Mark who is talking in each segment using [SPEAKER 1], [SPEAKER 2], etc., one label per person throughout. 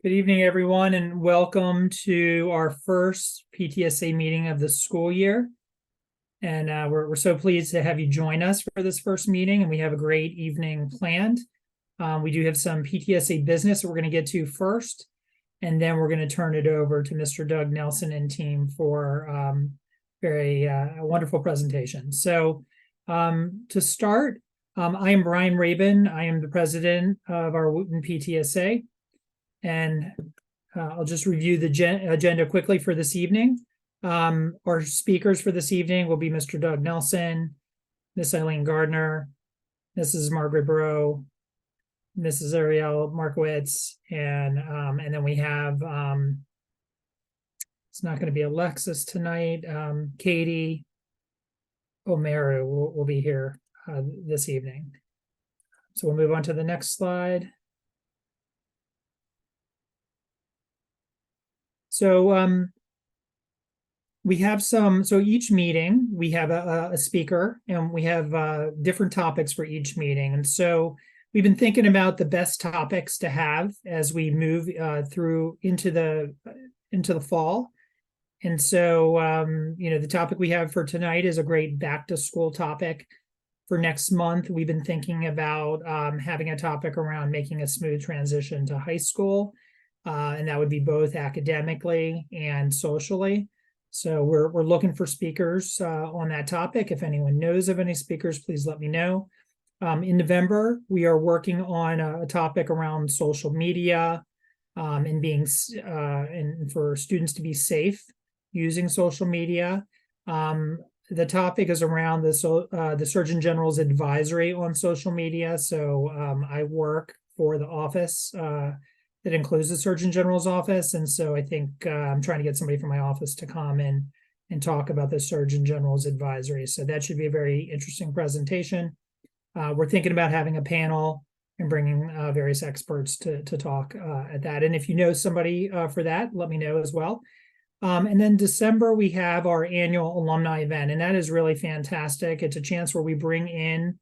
[SPEAKER 1] Good evening, everyone, and welcome to our first PTSA meeting of the school year. And we're so pleased to have you join us for this first meeting, and we have a great evening planned. We do have some PTSA business that we're going to get to first, and then we're going to turn it over to Mr. Doug Nelson and team for very wonderful presentation. So to start, I am Brian Rabin. I am the president of our Wootton PTSA. And I'll just review the agenda quickly for this evening. Our speakers for this evening will be Mr. Doug Nelson, Miss Eileen Gardner, Mrs. Margaret Burrow, Mrs. Ariel Markowitz, and then we have it's not going to be Alexis tonight. Katie Omeru will be here this evening. So we'll move on to the next slide. So we have so each meeting, we have a speaker, and we have different topics for each meeting. And so we've been thinking about the best topics to have as we move through into the fall. And so, the topic we have for tonight is a great back to school topic. For next month, we've been thinking about having a topic around making a smooth transition to high school. And that would be both academically and socially. So we're looking for speakers on that topic. If anyone knows of any speakers, please let me know. In November, we are working on a topic around social media and and for students to be safe using social media. The topic is around the Surgeon General's advisory on social media. So I work for the office that includes the Surgeon General's office. And so I think I'm trying to get somebody from my office to come in and talk about the Surgeon General's advisory. So that should be a very interesting presentation. We're thinking about having a panel and bringing various experts to talk at that. And if you know somebody for that, let me know as well. And then December, we have our annual alumni event, and that is really fantastic. It's a chance where we bring in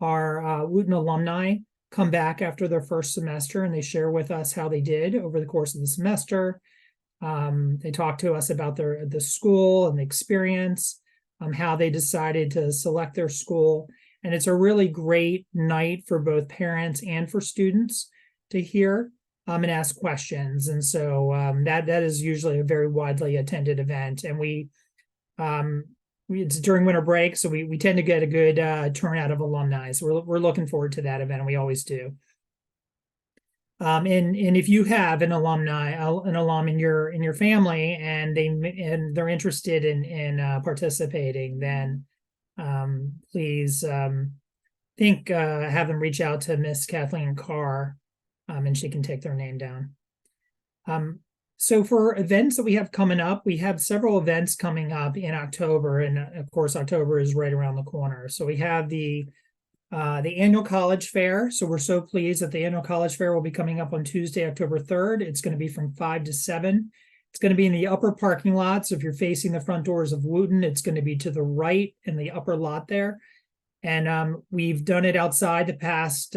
[SPEAKER 1] our Wootton alumni, come back after their first semester, and they share with us how they did over the course of the semester. They talk to us about the school and the experience, how they decided to select their school. And it's a really great night for both parents and for students to hear and ask questions. And so that is usually a very widely attended event. And it's during winter break, so we tend to get a good turnout of alumni. So we're looking forward to that event, and we always do. And if you have an alum in your family, and they're interested in participating, then please have them reach out to Miss Kathleen Carr, and she can take their name down. So for events that we have coming up, we have several events coming up in October, and of course, October is right around the corner. So we have the annual college fair. So we're so pleased that the annual college fair will be coming up on Tuesday, October 3rd. It's going to be from 5 to 7. It's going to be in the upper parking lot. So if you're facing the front doors of Wootton, it's going to be to the right in the upper lot there. And we've done it outside the past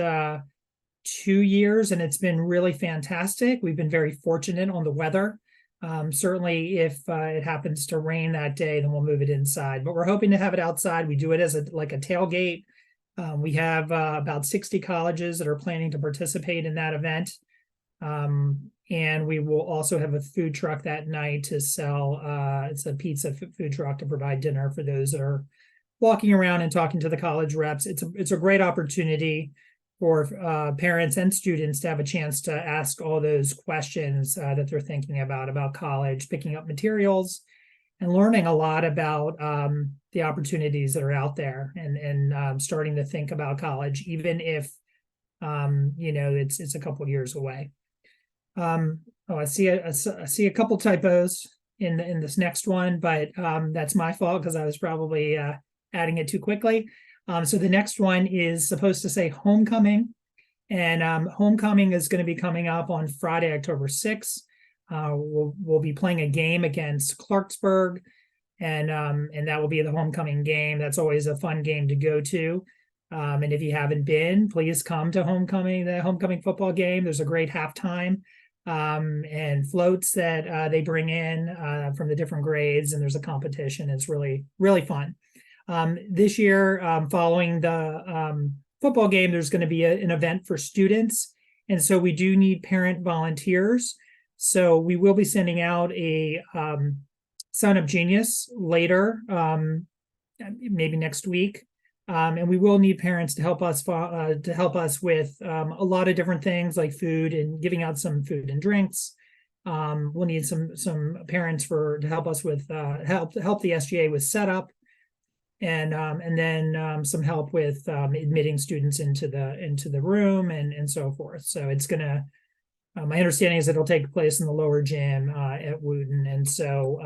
[SPEAKER 1] 2 years, and it's been really fantastic. We've been very fortunate on the weather. Certainly if it happens to rain that day, then we'll move it inside, but we're hoping to have it outside. We do it as like a tailgate. We have about 60 colleges that are planning to participate in that event. And we will also have a food truck that night to sell, it's a pizza food truck to provide dinner for those that are walking around and talking to the college reps. It's a great opportunity for parents and students to have a chance to ask all those questions that they're thinking about college, picking up materials, and learning a lot about the opportunities that are out there, and starting to think about college, even if it's a couple years away. I see a couple typos in this next one, but that's my fault because I was probably adding it too quickly. So the next one is supposed to say homecoming, and homecoming is going to be coming up on Friday, October 6th. We'll be playing a game against Clarksburg, and that will be the homecoming game. That's always a fun game to go to. And if you haven't been, please come to the homecoming football game. There's a great halftime and floats that they bring in from the different grades, and there's a competition. It's really, really fun. This year, following the football game, there's going to be an event for students. And so we do need parent volunteers. So we will be sending out a Sign Up Genius later, maybe next week. And we will need parents to help us with a lot of different things like food and giving out some food and drinks. We'll need some parents to help us with help the SGA with setup, and then some help with admitting students into the room and so forth. So it's gonna. My understanding is it'll take place in the lower gym at Wootton, and so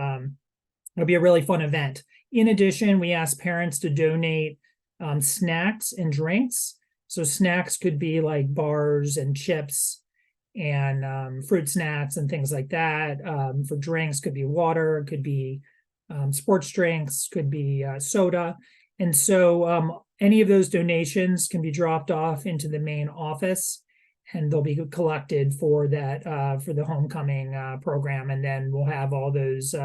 [SPEAKER 1] it'll be a really fun event. In addition, we ask parents to donate snacks and drinks. So snacks could be like bars and chips and fruit snacks and things like that. For drinks, could be water, could be sports drinks, could be soda. And so any of those donations can be dropped off into the main office, and they'll be collected for that for the homecoming program. And then we'll have all those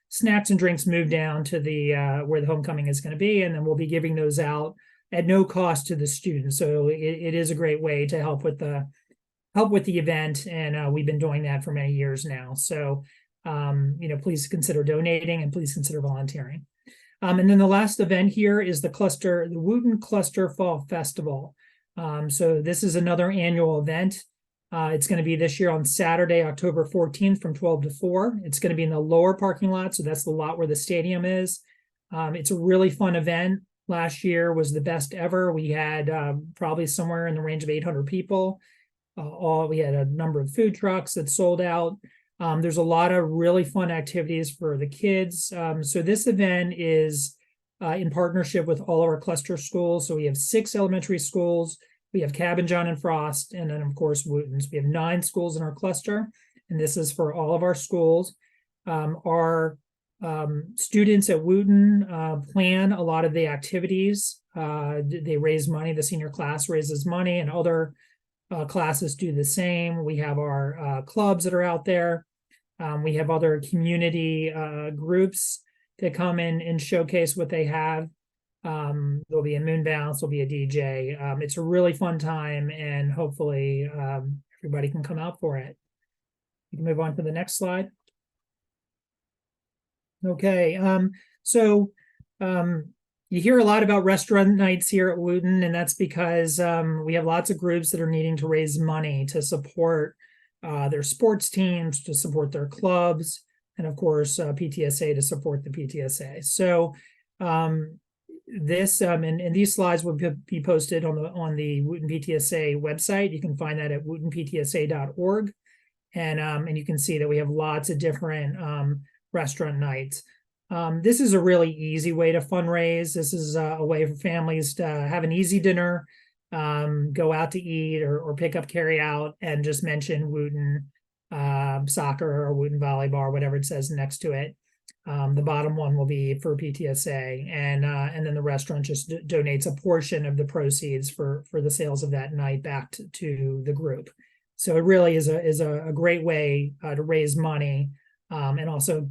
[SPEAKER 1] snacks and drinks moved down to the where the homecoming is going to be, and then we'll be giving those out at no cost to the students. So it is a great way to help with the event, and we've been doing that for many years now. So please consider donating and please consider volunteering. And then the last event here is the Wootton Cluster Fall Festival. So this is another annual event. It's going to be this year on Saturday, October 14th from 12 to 4. It's going to be in the lower parking lot. So that's the lot where the stadium is. It's a really fun event. Last year was the best ever. We had probably somewhere in the range of 800 people. We had a number of food trucks that sold out. There's a lot of really fun activities for the kids. So this event is in partnership with all of our cluster schools. So we have 6 elementary schools. We have Cabin, John, and Frost, and then, of course, Wootton's. We have 9 schools in our cluster, and this is for all of our schools. Our students at Wootton plan a lot of the activities. They raise money. The senior class raises money, and other classes do the same. We have our clubs that are out there. We have other community groups that come in and showcase what they have. There'll be a moon bounce, there'll be a DJ. It's a really fun time, and hopefully everybody can come out for it. You can move on to the next slide. Okay, so you hear a lot about restaurant nights here at Wootton, and that's because we have lots of groups that are needing to raise money to support their sports teams, to support their clubs, and of course PTSA to support the PTSA. So this and these slides will be posted on the Wootton PTSA website. You can find that at woottonptsa.org, and you can see that we have lots of different restaurant nights. This is a really easy way to fundraise. This is a way for families to have an easy dinner, go out to eat or pick up carry out, and just mention Wootton soccer or Wootton volleyball, whatever it says next to it. The bottom one will be for PTSA, and then the restaurant just donates a portion of the proceeds for the sales of that night back to the group. So it really is a great way to raise money, and also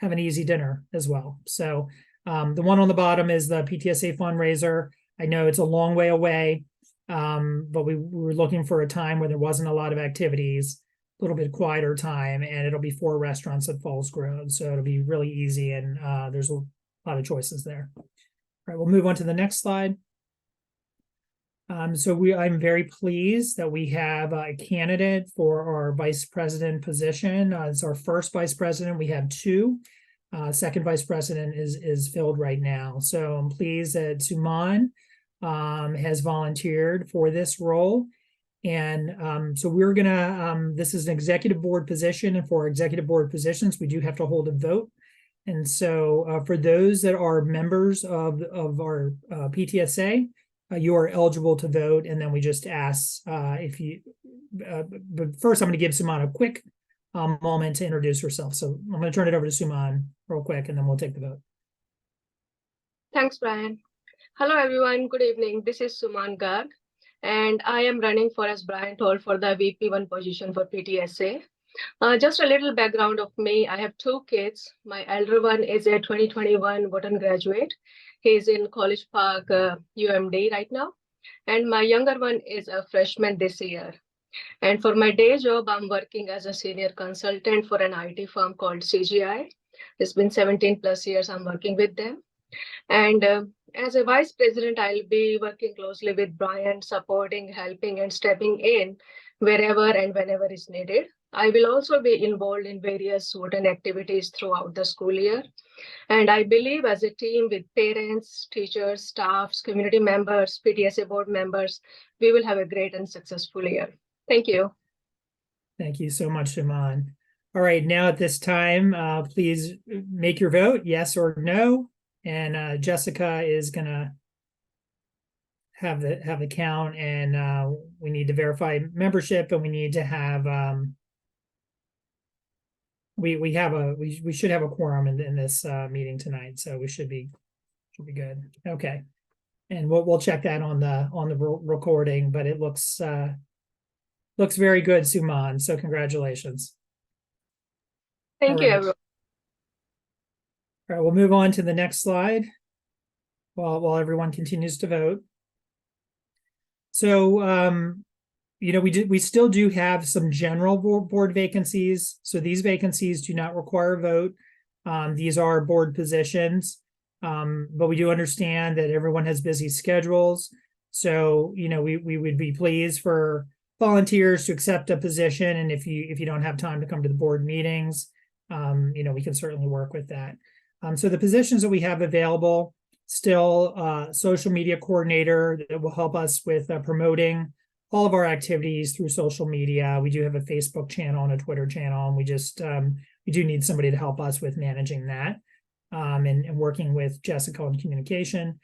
[SPEAKER 1] have an easy dinner as well. So the one on the bottom is the PTSA fundraiser. I know it's a long way away, but we were looking for a time where there wasn't a lot of activities, a little bit quieter time, and it'll be 4 restaurants at Falls Grove. So it'll be really easy, and there's a lot of choices there. All right, we'll move on to the next slide. I'm very pleased that we have a candidate for our vice president position. It's our first vice president. We have 2. Second vice president is filled right now. So I'm pleased that Suman has volunteered for this role. And so we're gonna, this is an executive board position, and for executive board positions, we do have to hold a vote. And so for those that are members of our PTSA, you are eligible to vote, and then we just ask if you. But first, I'm going to give Suman a quick moment to introduce herself. So I'm going to turn it over to Suman real quick, and then we'll take the vote.
[SPEAKER 2] Thanks, Brian. Hello, everyone. Good evening. This is Suman Garg, and I am running for, as Brian told, for the VP1 position for PTSA. Just a little background of me. I have two kids. My elder one is a 2021 Wootton graduate. He's in College Park, UMD right now. And my younger one is a freshman this year. And for my day job, I'm working as a senior consultant for an IT firm called CGI. It's been 17 plus years I'm working with them. And as a vice president, I'll be working closely with Brian, supporting, helping, and stepping in wherever and whenever is needed. I will also be involved in various Wootton activities throughout the school year. And I believe as a team with parents, teachers, staffs, community members, PTSA board members, we will have a great and successful year. Thank you.
[SPEAKER 1] Thank you so much, Iman. All right, now at this time, please make your vote, yes or no. And Jessica is gonna have the count, and we need to verify membership, and we need to have we should have a quorum in this meeting tonight, so we should be good. Okay, and we'll check that on the recording, but it looks very good, Suman. So congratulations.
[SPEAKER 2] Thank you, everyone.
[SPEAKER 1] All right, we'll move on to the next slide while everyone continues to vote. So, we still do have some general board vacancies. So these vacancies do not require a vote. These are board positions, but we do understand that everyone has busy schedules. So, we would be pleased for volunteers to accept a position. And if you don't have time to come to the board meetings, we can certainly work with that. So the positions that we have available, still social media coordinator that will help us with promoting all of our activities through social media. We do have a Facebook channel and a Twitter channel, and we do need somebody to help us with managing that and working with Jessica on communication.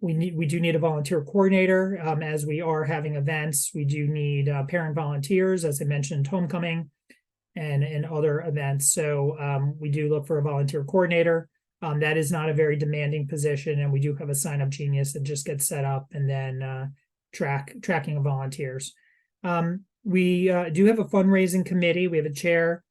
[SPEAKER 1] We do need a volunteer coordinator as we are having events. We do need parent volunteers, as I mentioned, homecoming and other events. So we do look for a volunteer coordinator. That is not a very demanding position, and we do have a sign-up genius that just gets set up and then tracking of volunteers. We do have a fundraising committee. We have a chair,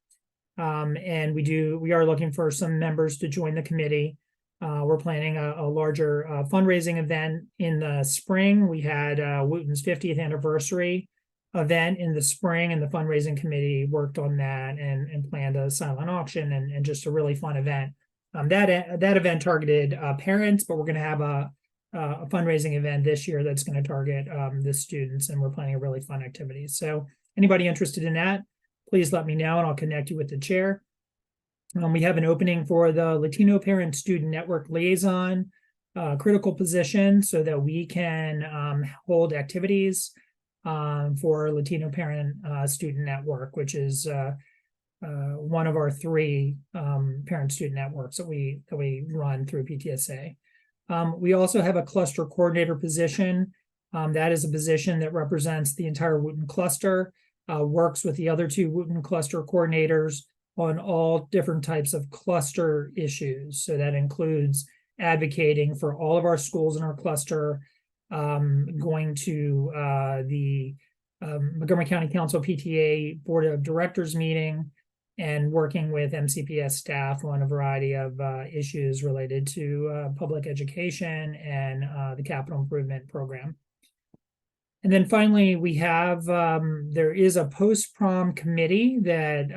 [SPEAKER 1] and we are looking for some members to join the committee. We're planning a larger fundraising event in the spring. We had Wootton's 50th anniversary event in the spring, and the fundraising committee worked on that and planned a silent auction and just a really fun event. That event targeted parents, but we're going to have a fundraising event this year that's going to target the students, and we're planning a really fun activity. So anybody interested in that, please let me know and I'll connect you with the chair. We have an opening for the Latino Parent Student Network Liaison, critical position, so that we can hold activities for Latino Parent Student Network, which is one of our three parent student networks that we run through PTSA. We also have a cluster coordinator position. That is a position that represents the entire Wootton cluster, works with the other two Wootton cluster coordinators on all different types of cluster issues. So that includes advocating for all of our schools in our cluster, going to the Montgomery County Council PTA Board of Directors meeting, and working with MCPS staff on a variety of issues related to public education and the capital improvement program. And then finally, we have, there is a post-prom committee that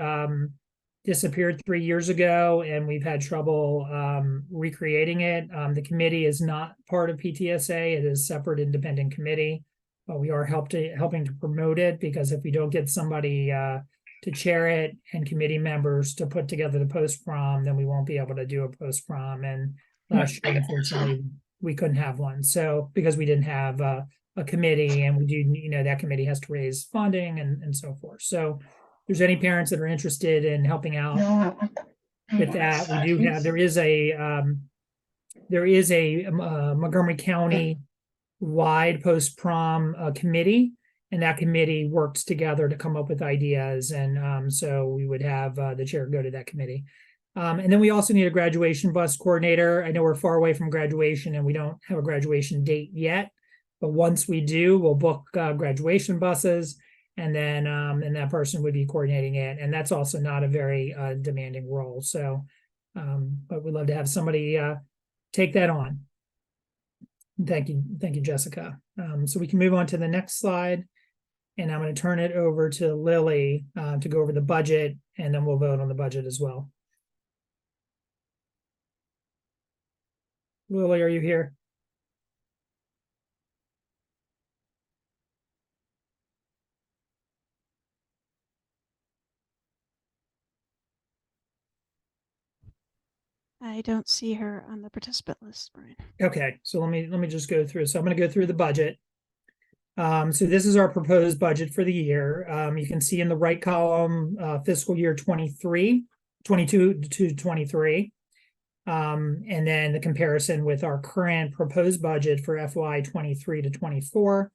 [SPEAKER 1] disappeared 3 years ago, and we've had trouble recreating it. The committee is not part of PTSA. It is a separate independent committee, but we are helping to promote it, because if we don't get somebody to chair it and committee members to put together the post-prom, then we won't be able to do a post-prom. And last year, unfortunately, we couldn't have one. So because we didn't have a committee, and we do, that committee has to raise funding and so forth. So if there's any parents that are interested in helping out with that, we do have, there is a Montgomery County wide post-prom committee, and that committee works together to come up with ideas. And so we would have the chair go to that committee. And then we also need a graduation bus coordinator. I know we're far away from graduation and we don't have a graduation date yet, But once we do, we'll book graduation buses, and then and that person would be coordinating it. And that's also not a very demanding role. So, but we'd love to have somebody take that on. Thank you, Jessica. So we can move on to the next slide, and I'm going to turn it over to Lily to go over the budget, and then we'll vote on the budget as well. Lily, are you here?
[SPEAKER 3] I don't see her on the participant list, Brian.
[SPEAKER 1] Okay, so let me just go through. So I'm going to go through the budget. So this is our proposed budget for the year. You can see in the right column, fiscal year 22 to 23. And then the comparison with our current proposed budget for FY 23 to 24.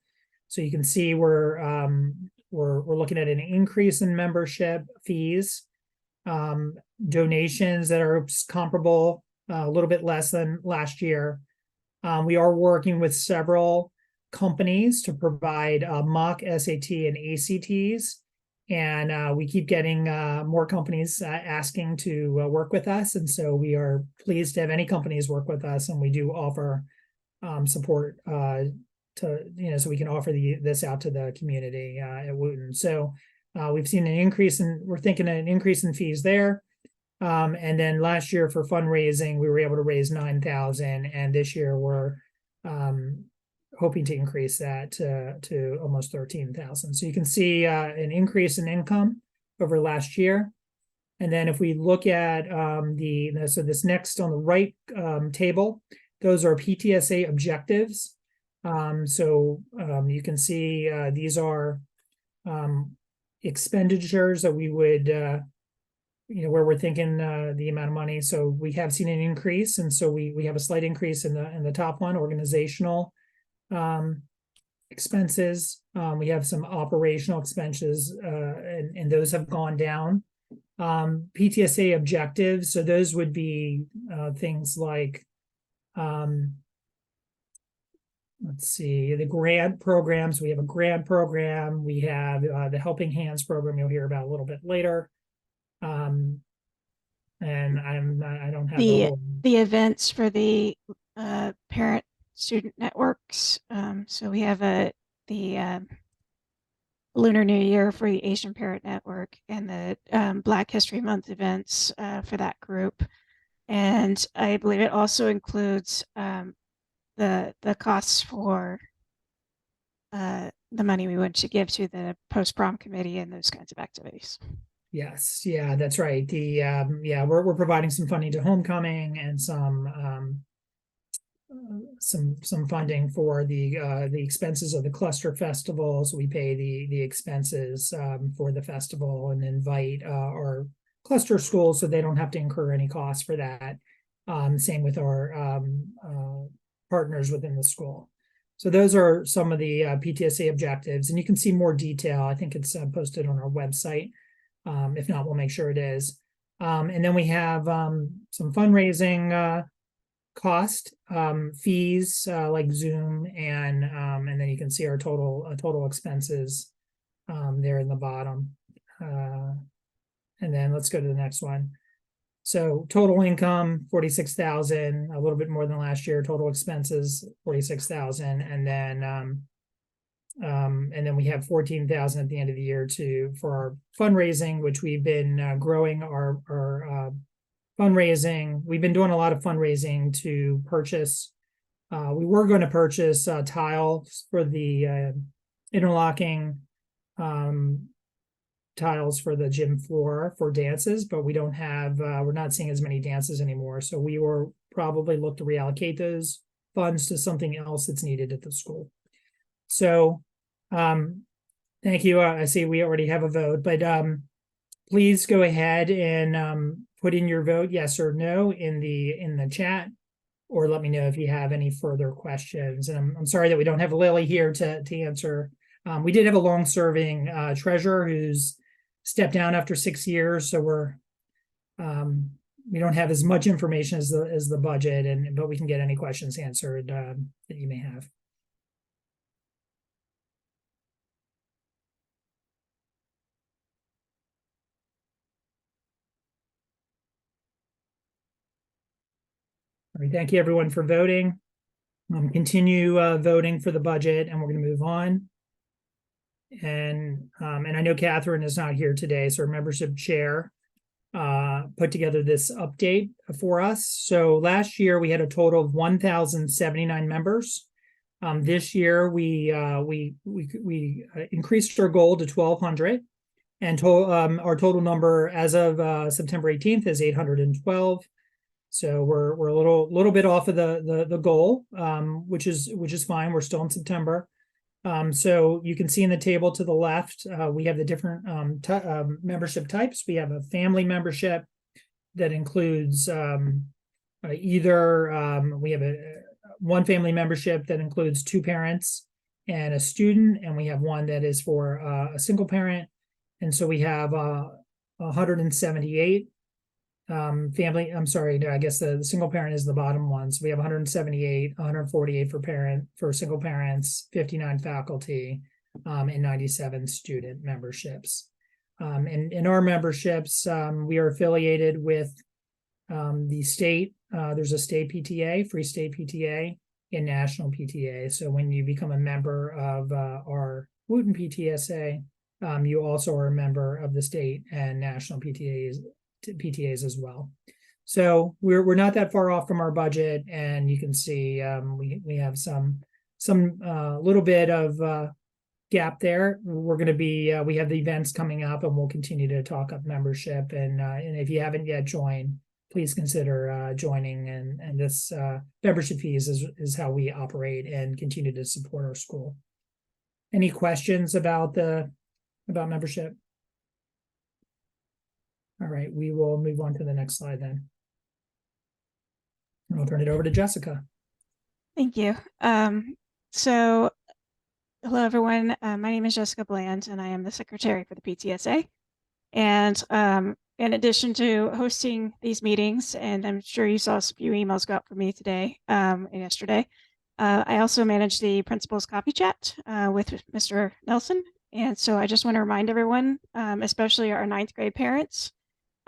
[SPEAKER 1] So you can see we're looking at an increase in membership fees, donations that are comparable, a little bit less than last year. We are working with several companies to provide mock SAT and ACTs. And we keep getting more companies asking to work with us. And so we are pleased to have any companies work with us. And we do offer support so we can offer this out to the community at Wootton. So we've seen an increase we're thinking an increase in fees there. And then last year for fundraising, we were able to raise 9,000. And this year we're hoping to increase that to almost 13,000. So you can see an increase in income over last year. And then if we look at so this next on the right table, those are PTSA objectives. You can see these are expenditures that we would, where we're thinking the amount of money. So we have seen an increase. And so we have a slight increase in the top one, organizational expenses. We have some operational expenses, and those have gone down. PTSA objectives, so those would be things like, let's see, the grant programs. We have a grant program. We have the Helping Hands program you'll hear about a little bit later. And I don't have
[SPEAKER 3] the events for the parent student networks. So we have the Lunar New Year for the Asian Parent Network and the Black History Month events for that group. And I believe it also includes the costs for the money we want to give to the post-prom committee and those kinds of activities.
[SPEAKER 1] Yes, yeah, that's right. We're providing some funding to homecoming and some funding for the expenses of the cluster festival. So we pay the expenses for the festival and invite our cluster schools so they don't have to incur any costs for that. Same with our partners within the school. So those are some of the PTSA objectives, and you can see more detail. I think it's posted on our website. If not, we'll make sure it is. And then we have some fundraising cost fees like Zoom, and then you can see our total expenses there in the bottom. And then let's go to the next one. So total income 46,000, a little bit more than last year. Total expenses 46,000, and then we have 14,000 at the end of the year for our fundraising, which we've been growing our fundraising. We've been doing a lot of fundraising to purchase. We were going to purchase tiles for the interlocking tiles for the gym floor for dances, but we don't have, we're not seeing as many dances anymore. So we will probably look to reallocate those funds to something else that's needed at the school. So thank you. I see we already have a vote, but please go ahead and put in your vote, yes or no, in the chat, or let me know if you have any further questions. And I'm sorry that we don't have Lily here to answer. We did have a long-serving treasurer who's stepped down after 6 years, so we don't have as much information as the budget, but we can get any questions answered that you may have. right, thank you everyone for voting. Continue voting for the budget, and we're going to move on. And I know Catherine is not here today, so our membership chair put together this update for us. So last year we had a total of 1,079 members. This year we increased our goal to 1,200, and our total number as of September 18th is 812. So we're a little bit off of the goal, which is fine. We're still in September. So you can see in the table to the left, we have the different membership types. We have a family membership that includes we have one family membership that includes 2 parents and a student, and we have one that is for a single parent. And so we have 178 family. I'm sorry, no, I guess the single parent is the bottom one. So we have 178, 148 for single parents, 59 faculty, and 97 student memberships. And in our memberships, we are affiliated with the state. There's a state PTA, Free State PTA, and national PTA. So when you become a member of our Wootton PTSA, you also are a member of the state and national PTAs as well. So we're not that far off from our budget, and you can see we have some little bit of gap there. We're going to be we have the events coming up, and we'll continue to talk up membership. And if you haven't yet joined, please consider joining. And this membership fees is how we operate and continue to support our school. Any questions about membership? All right, we will move on to the next slide then. And I'll turn it over to Jessica.
[SPEAKER 3] Thank you. So hello, everyone. My name is Jessica Bland, and I am the secretary for the PTSA. And in addition to hosting these meetings, and I'm sure you saw a few emails go out for me today and yesterday, I also manage the principal's coffee chat with Mr. Nelson. And so I just want to remind everyone, especially our 9th grade parents,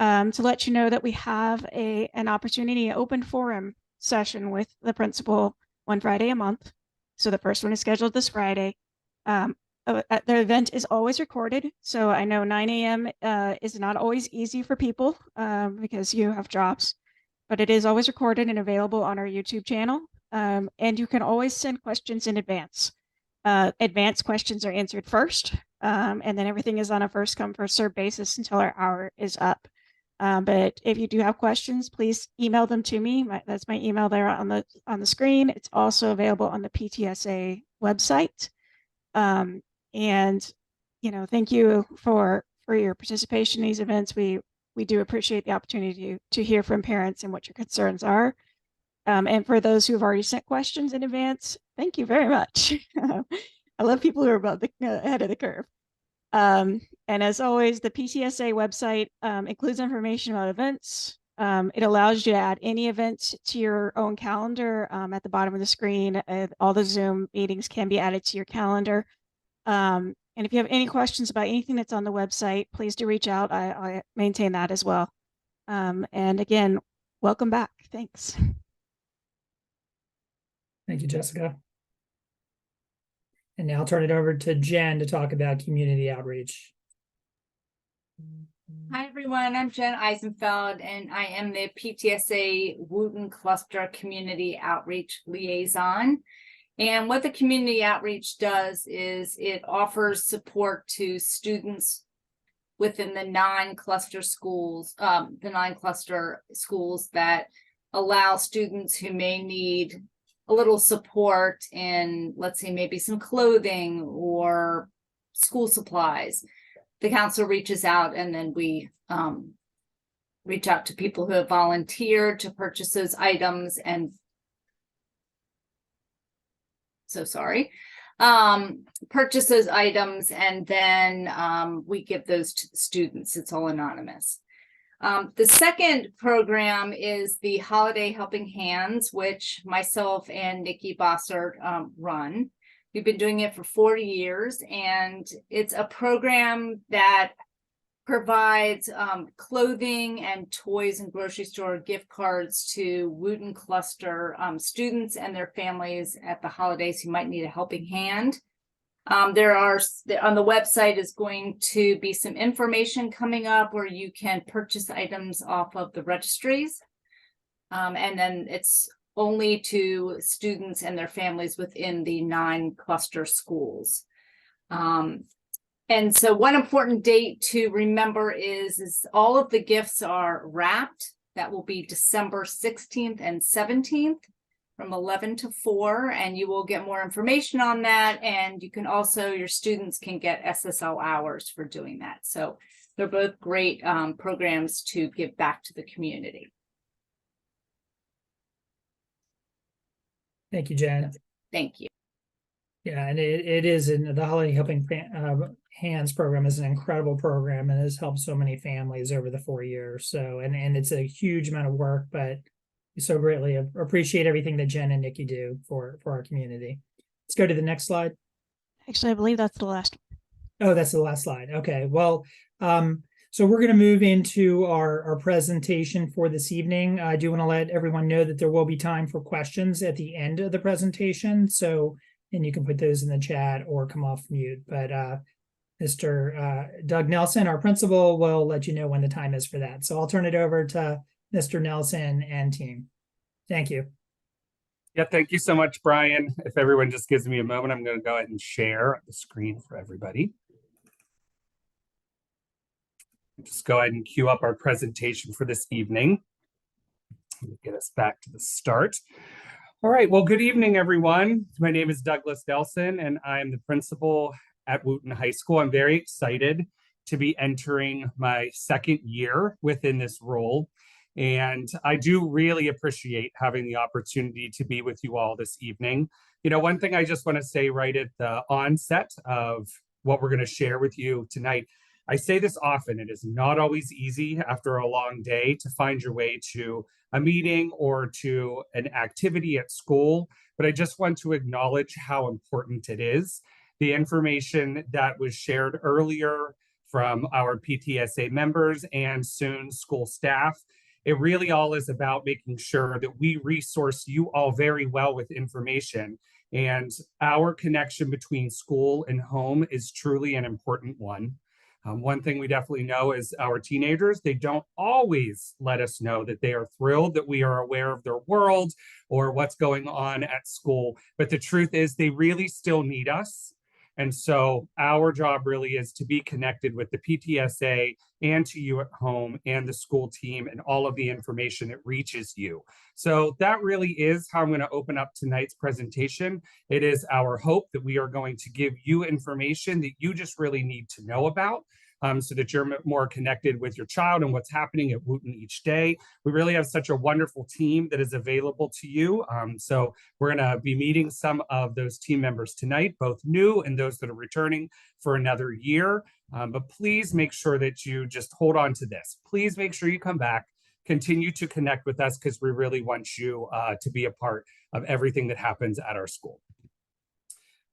[SPEAKER 3] to let you know that we have an opportunity, an open forum session with the principal one Friday a month. So the first one is scheduled this Friday. The event is always recorded. So I know 9 a.m. Is not always easy for people because you have jobs, but it is always recorded and available on our YouTube channel. And you can always send questions in advance. Advanced questions are answered first, and then everything is on a first come, first served basis until our hour is up. But if you do have questions, please email them to me. That's my email there on the screen. It's also available on the PTSA website. And thank you for your participation in these events. We do appreciate the opportunity to hear from parents and what your concerns are. And for those who have already sent questions in advance, thank you very much. I love people who are about ahead of the curve. And as always, the PTSA website includes information about events. It allows you to add any events to your own calendar at the bottom of the screen. All the Zoom meetings can be added to your calendar. And if you have any questions about anything that's on the website, please do reach out. I maintain that as well. And again, welcome back. Thanks.
[SPEAKER 1] Thank you, Jessica. And now I'll turn it over to Jen to talk about community outreach.
[SPEAKER 4] Hi, everyone. I'm Jen Eisenfeld, and I am the PTSA Wootton Cluster Community Outreach Liaison. And what the community outreach does is it offers support to students within the 9 cluster schools, that allow students who may need a little support in, let's say, maybe some clothing or school supplies. The council reaches out, and then we reach out to people who have volunteered to purchase those items. And purchase those items, and then we give those to the students. It's all anonymous. The second program is the Holiday Helping Hands, which myself and Nikki Bossert run. We've been doing it for 40 years, and it's a program that provides clothing and toys and grocery store gift cards to Wootton cluster students and their families at the holidays who might need a helping hand. There are on the website is going to be some information coming up where you can purchase items off of the registries. And then it's only to students and their families within the 9 cluster schools. And so one important date to remember is all of the gifts are wrapped. That will be December 16th and 17th from 11 to 4. And you will get more information on that. And you can also, your students can get SSL hours for doing that. So they're both great programs to give back to the community.
[SPEAKER 1] Thank you, Jen.
[SPEAKER 4] Thank you.
[SPEAKER 1] Yeah, and it is in the Holiday Helping Hands program is an incredible program and has helped so many families over the 4 years. So, and it's a huge amount of work, but we so greatly appreciate everything that Jen and Nikki do for our community. Let's go to the next slide.
[SPEAKER 3] Actually, I believe that's the last one.
[SPEAKER 1] Oh, that's the last slide. Okay, well, so we're going to move into our presentation for this evening. I do want to let everyone know that there will be time for questions at the end of the presentation. So, and you can put those in the chat or come off mute. But Mr. Doug Nelson, our principal, will let you know when the time is for that. So I'll turn it over to Mr. Nelson and team. Thank you.
[SPEAKER 5] Yeah, thank you so much, Brian. If everyone just gives me a moment, I'm going to go ahead and share the screen for everybody. Just go ahead and queue up our presentation for this evening. Let me get us back to the start. All right, well, good evening, everyone. My name is Douglas Nelson, and I'm the principal at Wootton High School. I'm very excited to be entering my 2nd year within this role. And I do really appreciate having the opportunity to be with you all this evening. You know, one thing I just want to say right at the onset of what we're going to share with you tonight, I say this often, it is not always easy after a long day to find your way to a meeting or to an activity at school, but I just want to acknowledge how important it is. The information that was shared earlier from our PTSA members and soon school staff, it really all is about making sure that we resource you all very well with information. And our connection between school and home is truly an important one. One thing we definitely know is our teenagers, they don't always let us know that they are thrilled that we are aware of their world or what's going on at school. But the truth is they really still need us. And so our job really is to be connected with the PTSA and to you at home and the school team and all of the information that reaches you. So that really is how I'm going to open up tonight's presentation. It is our hope that we are going to give you information that you just really need to know about. So that you're more connected with your child and what's happening at Wootton each day. We really have such a wonderful team that is available to you. So we're going to be meeting some of those team members tonight, both new and those that are returning for another year. But please make sure that you just hold on to this. Please make sure you come back, continue to connect with us because we really want you to be a part of everything that happens at our school.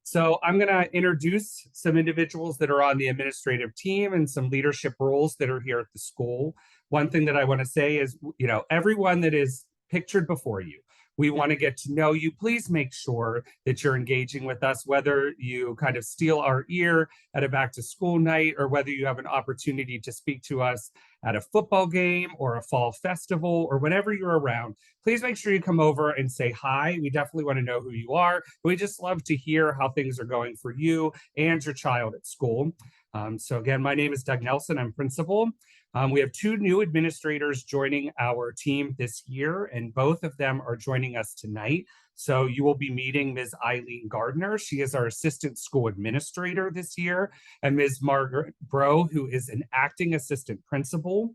[SPEAKER 5] So I'm going to introduce some individuals that are on the administrative team and some leadership roles that are here at the school. One thing that I want to say is, you know, everyone that is pictured before you, we want to get to know you. Please make sure that you're engaging with us, whether you kind of steal our ear at a back to school night or whether you have an opportunity to speak to us at a football game or a fall festival or whenever you're around. Please make sure you come over and say hi. We definitely want to know who you are. We just love to hear how things are going for you and your child at school. So again, my name is Doug Nelson. I'm principal. We have 2 new administrators joining our team this year, and both of them are joining us tonight. So you will be meeting Ms. Eileen Gardner. She is our assistant school administrator this year, and Ms. Margaret Bro, who is an acting assistant principal.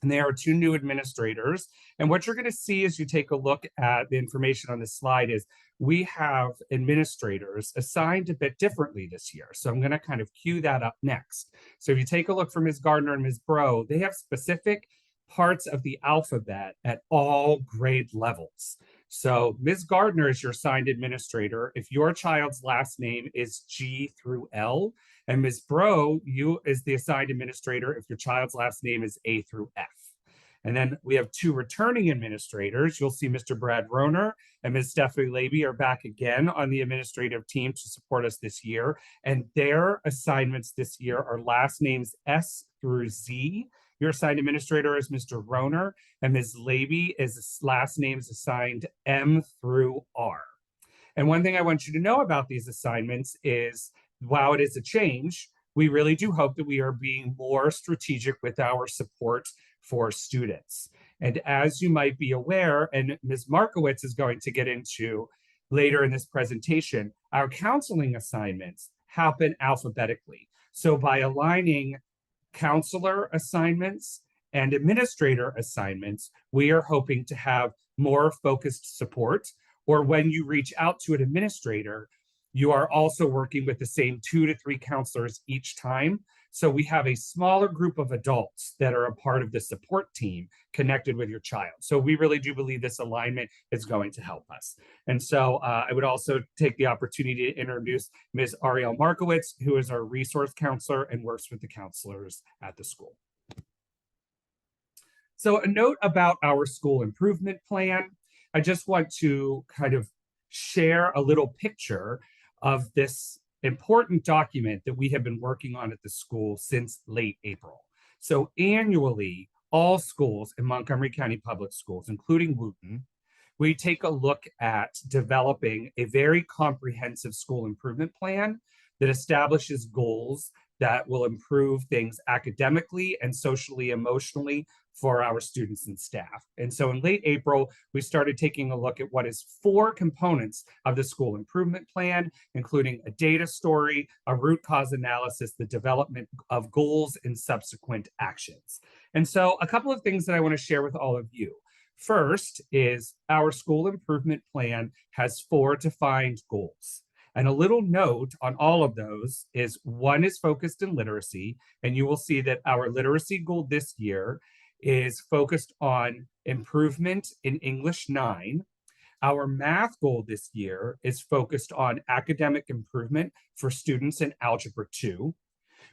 [SPEAKER 5] And they are 2 new administrators. And what you're going to see as you take a look at the information on this slide is we have administrators assigned a bit differently this year. So I'm going to kind of cue that up next. So if you take a look for Ms. Gardner and Ms. Bro, they have specific parts of the alphabet at all grade levels. So Ms. Gardner is your assigned administrator if your child's last name is G through L, and Ms. Bro, you is the assigned administrator if your child's last name is A through F. And then we have 2 returning administrators. You'll see Mr. Brad Roner and Ms. Stephanie Laby are back again on the administrative team to support us this year. And their assignments this year are last names S through Z. Your assigned administrator is Mr. Roner, and Ms. Laby is last names assigned M through R. And one thing I want you to know about these assignments is, while it is a change, we really do hope that we are being more strategic with our support for students. And as you might be aware, and Ms. Markowitz is going to get into later in this presentation, our counseling assignments happen alphabetically. So by aligning counselor assignments and administrator assignments, we are hoping to have more focused support. Or when you reach out to an administrator, you are also working with the same 2 to 3 counselors each time. So we have a smaller group of adults that are a part of the support team connected with your child. So we really do believe this alignment is going to help us. And so I would also take the opportunity to introduce Ms. Ariel Markowitz, who is our resource counselor and works with the counselors at the school. So a note about our school improvement plan. I just want to kind of share a little picture of this important document that we have been working on at the school since late April. So annually, all schools in Montgomery County Public Schools, including Wootton, we take a look at developing a very comprehensive school improvement plan that establishes goals that will improve things academically and socially, emotionally for our students and staff. And so in late April, we started taking a look at what is 4 components of the school improvement plan, including a data story, a root cause analysis, the development of goals, and subsequent actions. And so a couple of things that I want to share with all of you. First is our school improvement plan has 4 defined goals. And a little note on all of those is 1 is focused in literacy, and you will see that our literacy goal this year is focused on improvement in English 9. Our math goal this year is focused on academic improvement for students in Algebra 2.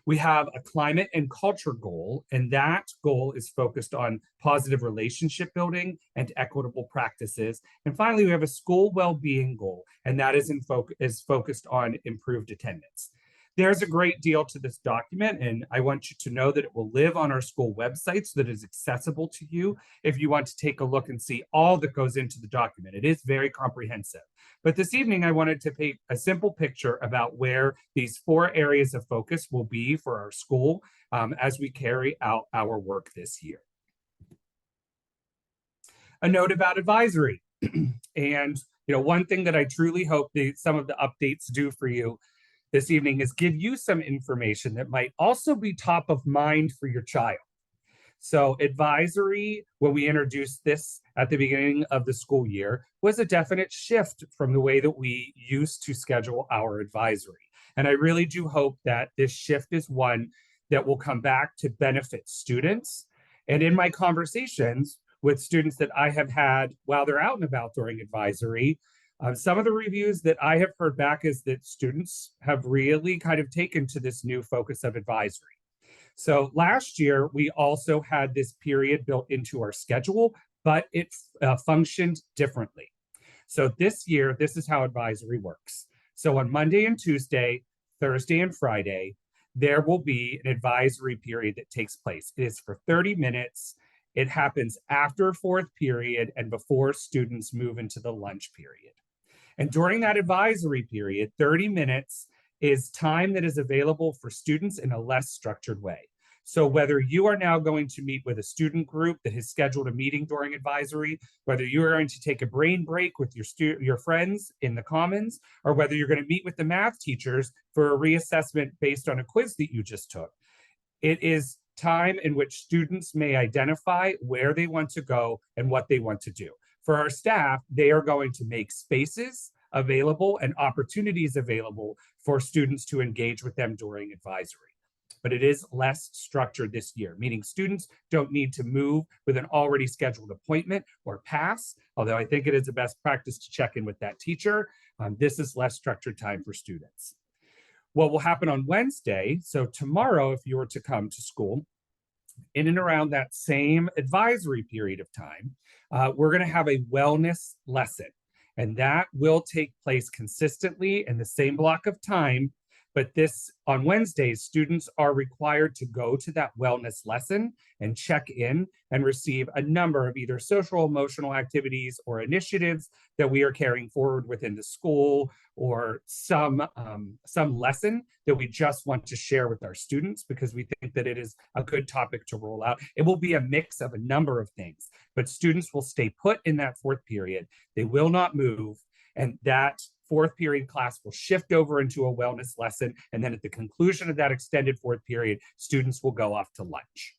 [SPEAKER 5] We have a climate and culture goal, and that goal is focused on positive relationship building and equitable practices. And finally, we have a school well-being goal, and that is focused on improved attendance. There's a great deal to this document, and I want you to know that it will live on our school website so that it is accessible to you if you want to take a look and see all that goes into the document. It is very comprehensive. But this evening, I wanted to paint a simple picture about where these 4 areas of focus will be for our school as we carry out our work this year. A note about advisory. And one thing that I truly hope that some of the updates do for you this evening is give you some information that might also be top of mind for your child. So advisory, when we introduced this at the beginning of the school year, was a definite shift from the way that we used to schedule our advisory. And I really do hope that this shift is one that will come back to benefit students. And in my conversations with students that I have had while they're out and about during advisory, some of the reviews that I have heard back is that students have really kind of taken to this new focus of advisory. So last year, we also had this period built into our schedule, but it functioned differently. So this year, this is how advisory works. So on Monday and Tuesday, Thursday and Friday, there will be an advisory period that takes place. It is for 30 minutes. It happens after 4th period and before students move into the lunch period. And during that advisory period, 30 minutes is time that is available for students in a less structured way. So whether you are now going to meet with a student group that has scheduled a meeting during advisory, whether you are going to take a brain break with your friends in the Commons, or whether you're going to meet with the math teachers for a reassessment based on a quiz that you just took, it is time in which students may identify where they want to go and what they want to do. For our staff, they are going to make spaces available and opportunities available for students to engage with them during advisory. but it is less structured this year, meaning students don't need to move with an already scheduled appointment or pass, although I think it is a best practice to check in with that teacher. This is less structured time for students. What will happen on Wednesday, so tomorrow, if you were to come to school, in and around that same advisory period of time, we're going to have a wellness lesson. And that will take place consistently in the same block of time. But this, on Wednesdays, students are required to go to that wellness lesson and check in and receive a number of either social emotional activities or initiatives that we are carrying forward within the school, or some lesson that we just want to share with our students because we think that it is a good topic to roll out. It will be a mix of a number of things, but students will stay put in that fourth period. They will not move, and that fourth period class will shift over into a wellness lesson. And then at the conclusion of that extended fourth period, students will go off to lunch.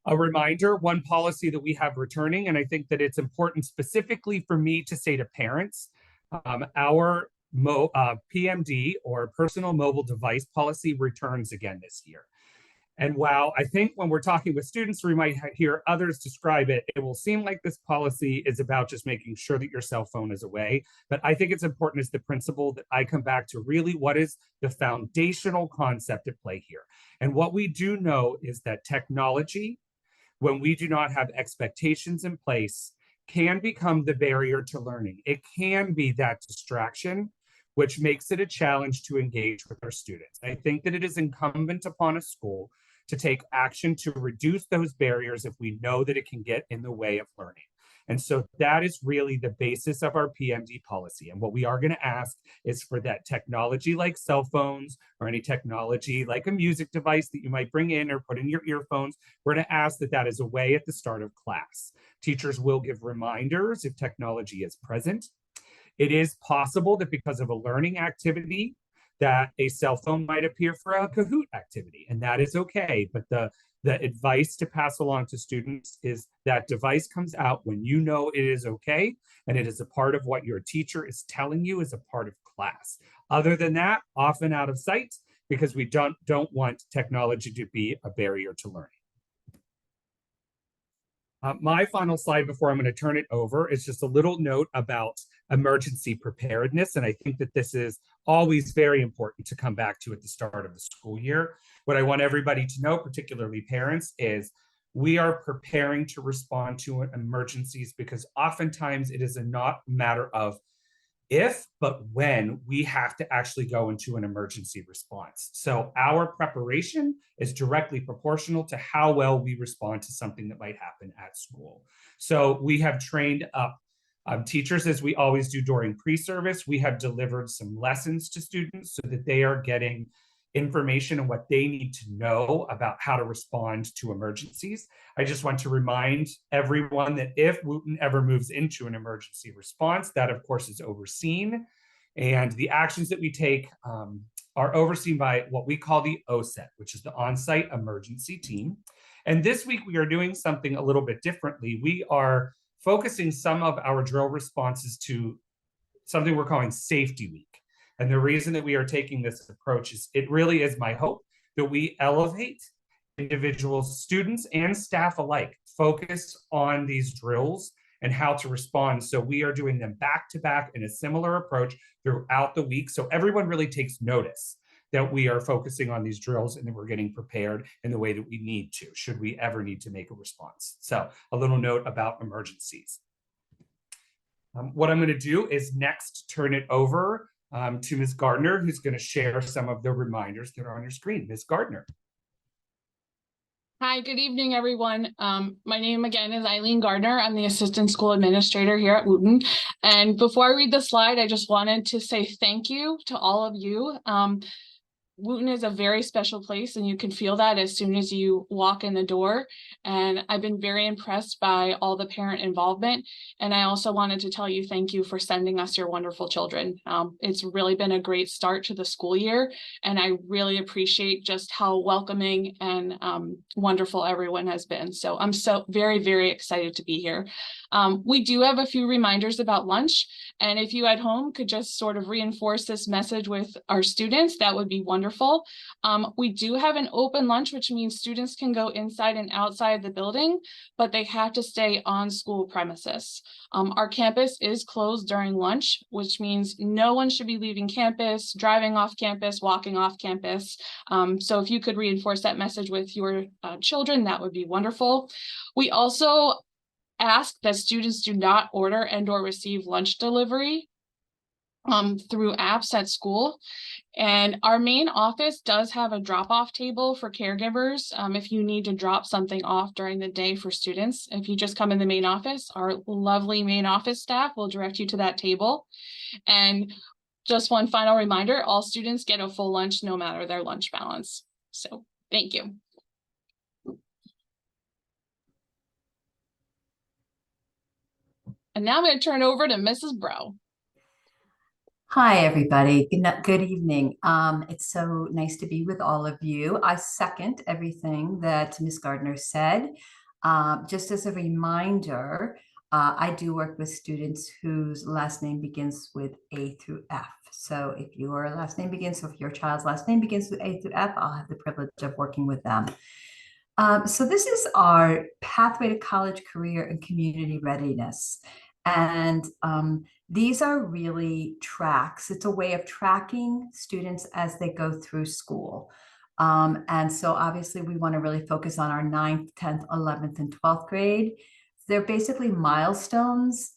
[SPEAKER 5] A reminder, one policy that we have returning, and I think that it's important specifically for me to say to parents, our PMD, or personal mobile device policy, returns again this year. And while I think when we're talking with students, we might hear others describe it, it will seem like this policy is about just making sure that your cell phone is away. But I think it's important as the principal that I come back to really what is the foundational concept at play here. And what we do know is that technology, when we do not have expectations in place, can become the barrier to learning. It can be that distraction, which makes it a challenge to engage with our students. I think that it is incumbent upon a school to take action to reduce those barriers if we know that it can get in the way of learning. And so that is really the basis of our PMD policy. And what we are going to ask is for that technology like cell phones or any technology like a music device that you might bring in or put in your earphones, we're going to ask that that is away at the start of class. Teachers will give reminders if technology is present. It is possible that because of a learning activity, that a cell phone might appear for a Kahoot activity, and that is okay. But the advice to pass along to students is that device comes out when you know it is okay, and it is a part of what your teacher is telling you is a part of class. Other than that, often out of sight, because we don't want technology to be a barrier to learning. My final slide before I'm going to turn it over is just a little note about emergency preparedness. And I think that this is always very important to come back to at the start of the school year. What I want everybody to know, particularly parents, is we are preparing to respond to emergencies because oftentimes it is not a matter of if, but when we have to actually go into an emergency response. So our preparation is directly proportional to how well we respond to something that might happen at school. So we have trained up teachers, as we always do during pre-service. We have delivered some lessons to students so that they are getting information on what they need to know about how to respond to emergencies. I just want to remind everyone that if Wootton ever moves into an emergency response, that of course is overseen. And the actions that we take are overseen by what we call the OSET, which is the on-site emergency team. And this week we are doing something a little bit differently. We are focusing some of our drill responses to something we're calling Safety Week. And the reason that we are taking this approach is it really is my hope that we elevate individuals, students and staff alike, focus on these drills and how to respond. So we are doing them back to back in a similar approach throughout the week. So everyone really takes notice that we are focusing on these drills and that we're getting prepared in the way that we need to, should we ever need to make a response. So a little note about emergencies. What I'm going to do is next turn it over to Ms. Gardner, who's going to share some of the reminders that are on your screen. Ms. Gardner.
[SPEAKER 6] Hi, good evening, everyone. My name again is Eileen Gardner. I'm the Assistant School Administrator here at Wootton. And before I read the slide, I just wanted to say thank you to all of you. Wootton is a very special place, and you can feel that as soon as you walk in the door. And I've been very impressed by all the parent involvement. And I also wanted to tell you thank you for sending us your wonderful children. It's really been a great start to the school year, and I really appreciate just how welcoming and wonderful everyone has been. So I'm so very, very excited to be here. We do have a few reminders about lunch, and if you at home could just sort of reinforce this message with our students, that would be wonderful. We do have an open lunch, which means students can go inside and outside the building, but they have to stay on school premises. Our campus is closed during lunch, which means no one should be leaving campus, driving off campus, walking off campus. So if you could reinforce that message with your children, that would be wonderful. We also ask that students do not order and or receive lunch delivery through apps at school. And our main office does have a drop-off table for caregivers. If you need to drop something off during the day for students, if you just come in the main office, our lovely main office staff will direct you to that table. And just one final reminder, all students get a full lunch no matter their lunch balance. So thank you. And now I'm going to turn over to Mrs. Bro.
[SPEAKER 7] Hi, everybody. Good evening. It's so nice to be with all of you. I second everything that Ms. Gardner said. Just as a reminder, I do work with students whose last name begins with A through F. So if your last name begins, so if your child's last name begins with A through F, I'll have the privilege of working with them. So this is our pathway to college, career, and community readiness. And these are really tracks. It's a way of tracking students as they go through school. And so obviously we want to really focus on our 9th, 10th, 11th, and 12th grade. They're basically milestones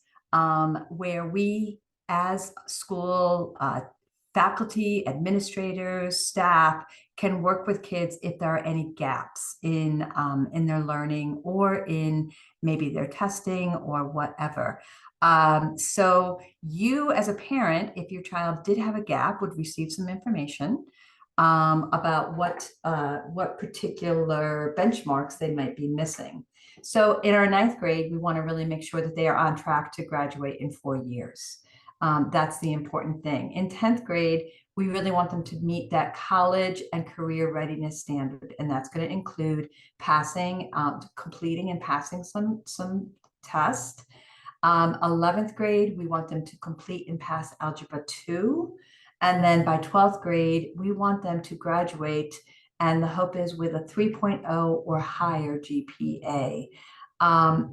[SPEAKER 7] where we as school faculty, administrators, staff can work with kids if there are any gaps in their learning or in maybe their testing or whatever. So you as a parent, if your child did have a gap, would receive some information about what particular benchmarks they might be missing. So in our 9th grade, we want to really make sure that they are on track to graduate in 4 years. That's the important thing. In 10th grade, we really want them to meet that college and career readiness standard. And that's going to include passing, completing and passing some tests. 11th grade, we want them to complete and pass Algebra 2. And then by 12th grade, we want them to graduate. And the hope is with a 3.0 or higher GPA.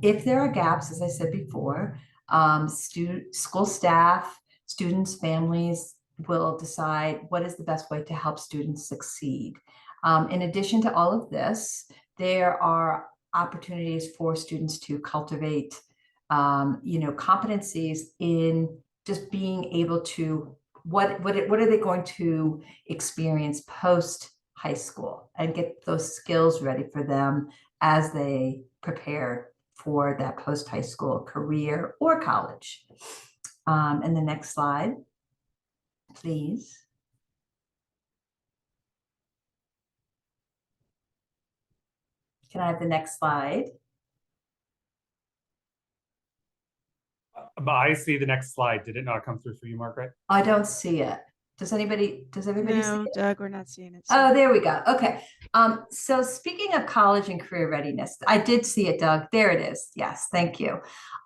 [SPEAKER 7] If there are gaps, as I said before, school staff, students, families will decide what is the best way to help students succeed. In addition to all of this, there are opportunities for students to cultivate, competencies in just being able to, what are they going to experience post high school, and get those skills ready for them as they prepare for that post high school career or college. And the next slide, please. Can I have the next slide?
[SPEAKER 5] I see the next slide. Did it not come through for you, Margaret?
[SPEAKER 7] I don't see it. Does everybody see
[SPEAKER 3] No,
[SPEAKER 7] it?
[SPEAKER 3] Doug, we're not seeing it.
[SPEAKER 7] Oh, there we go. Okay. So speaking of college and career readiness, I did see it, Doug. There it is. Yes, thank you.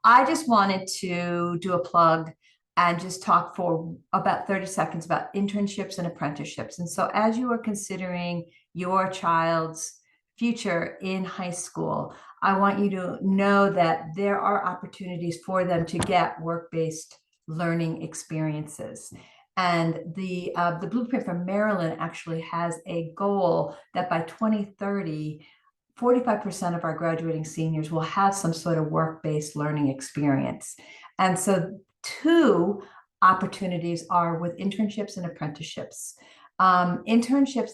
[SPEAKER 7] I just wanted to do a plug and just talk for about 30 seconds about internships and apprenticeships. And so as you are considering your child's future in high school, I want you to know that there are opportunities for them to get work-based learning experiences. And the blueprint from Maryland actually has a goal that by 2030, 45% of our graduating seniors will have some sort of work-based learning experience. And so 2 opportunities are with internships and apprenticeships. Internships,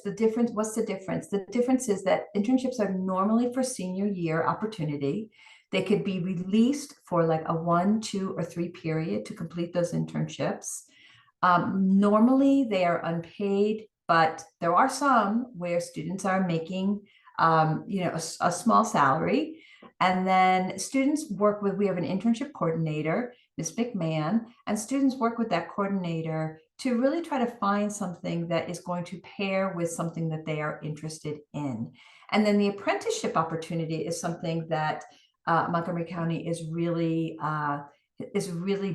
[SPEAKER 7] what's the difference? The difference is that internships are normally for senior year opportunity. They could be released for like a 1, 2, or 3 period to complete those internships. Normally they are unpaid, but there are some where students are making, a small salary. And then students work with, we have an internship coordinator, Ms. McMahon, and students work with that coordinator to really try to find something that is going to pair with something that they are interested in. And then the apprenticeship opportunity is something that Montgomery County is really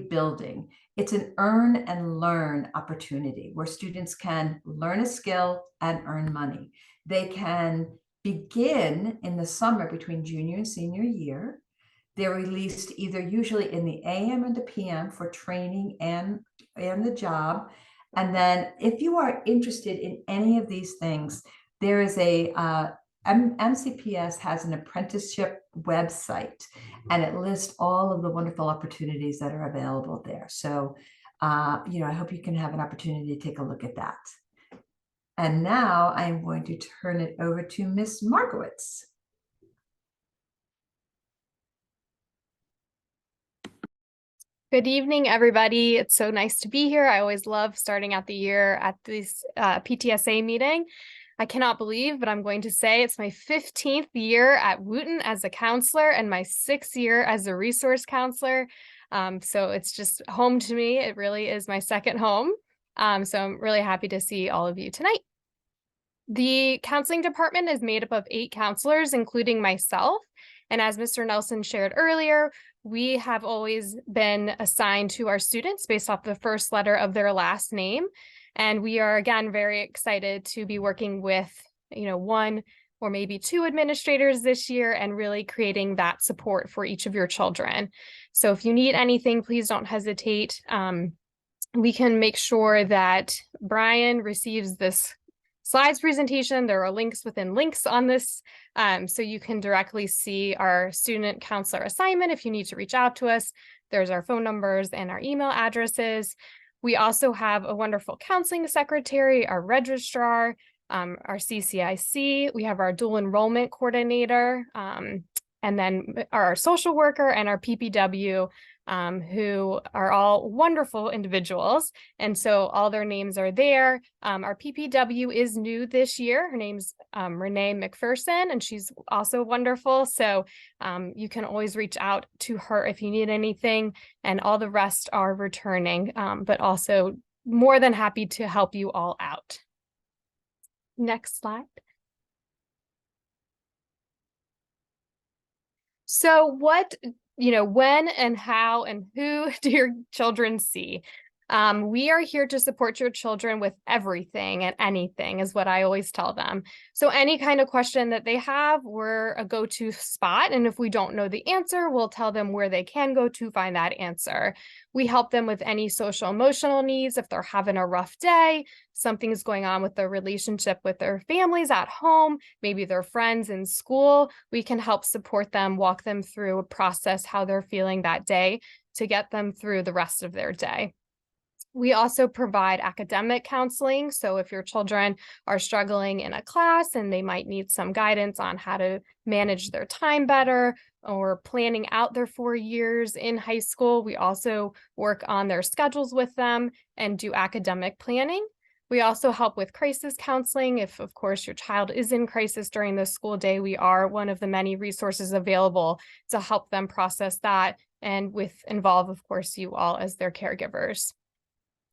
[SPEAKER 7] building. It's an earn and learn opportunity where students can learn a skill and earn money. They can begin in the summer between junior and senior year. They're released either usually in the AM and the PM for training and the job. And then if you are interested in any of these things, there is a MCPS has an apprenticeship website, and it lists all of the wonderful opportunities that are available there. So, I hope you can have an opportunity to take a look at that. And now I am going to turn it over to Miss Markowitz.
[SPEAKER 8] Good evening, everybody. It's so nice to be here. I always love starting out the year at this PTSA meeting. I cannot believe, but I'm going to say it's my 15th year at Wootton as a counselor and my 6th year as a resource counselor. So it's just home to me. It really is my second home. So I'm really happy to see all of you tonight. The counseling department is made up of 8 counselors, including myself. And as Mr. Nelson shared earlier, we have always been assigned to our students based off the first letter of their last name. And we are, again, very excited to be working with, 1 or maybe 2 administrators this year and really creating that support for each of your children. So if you need anything, please don't hesitate. We can make sure that Brian receives this slides presentation. There are links within links on this, so you can directly see our student counselor assignment if you need to reach out to us. There's our phone numbers and our email addresses. We also have a wonderful counseling secretary, our registrar, our CCIC. We have our dual enrollment coordinator, and then our social worker and our PPW, who are all wonderful individuals. And so all their names are there. Our PPW is new this year. Her name's Renee McPherson, and she's also wonderful. So you can always reach out to her if you need anything, and all the rest are returning, but also more than happy to help you all out. Next slide. So what, when and how and who do your children see? We are here to support your children with everything and anything is what I always tell them. So any kind of question that they have, we're a go-to spot. And if we don't know the answer, we'll tell them where they can go to find that answer. We help them with any social emotional needs. If they're having a rough day, something's going on with their relationship with their families at home, maybe their friends in school, we can help support them, walk them through a process, how they're feeling that day to get them through the rest of their day. We also provide academic counseling. So if your children are struggling in a class and they might need some guidance on how to manage their time better or planning out their 4 years in high school, we also work on their schedules with them and do academic planning. We also help with crisis counseling. If, of course, your child is in crisis during the school day, we are one of the many resources available to help them process that and involve, of course, you all as their caregivers.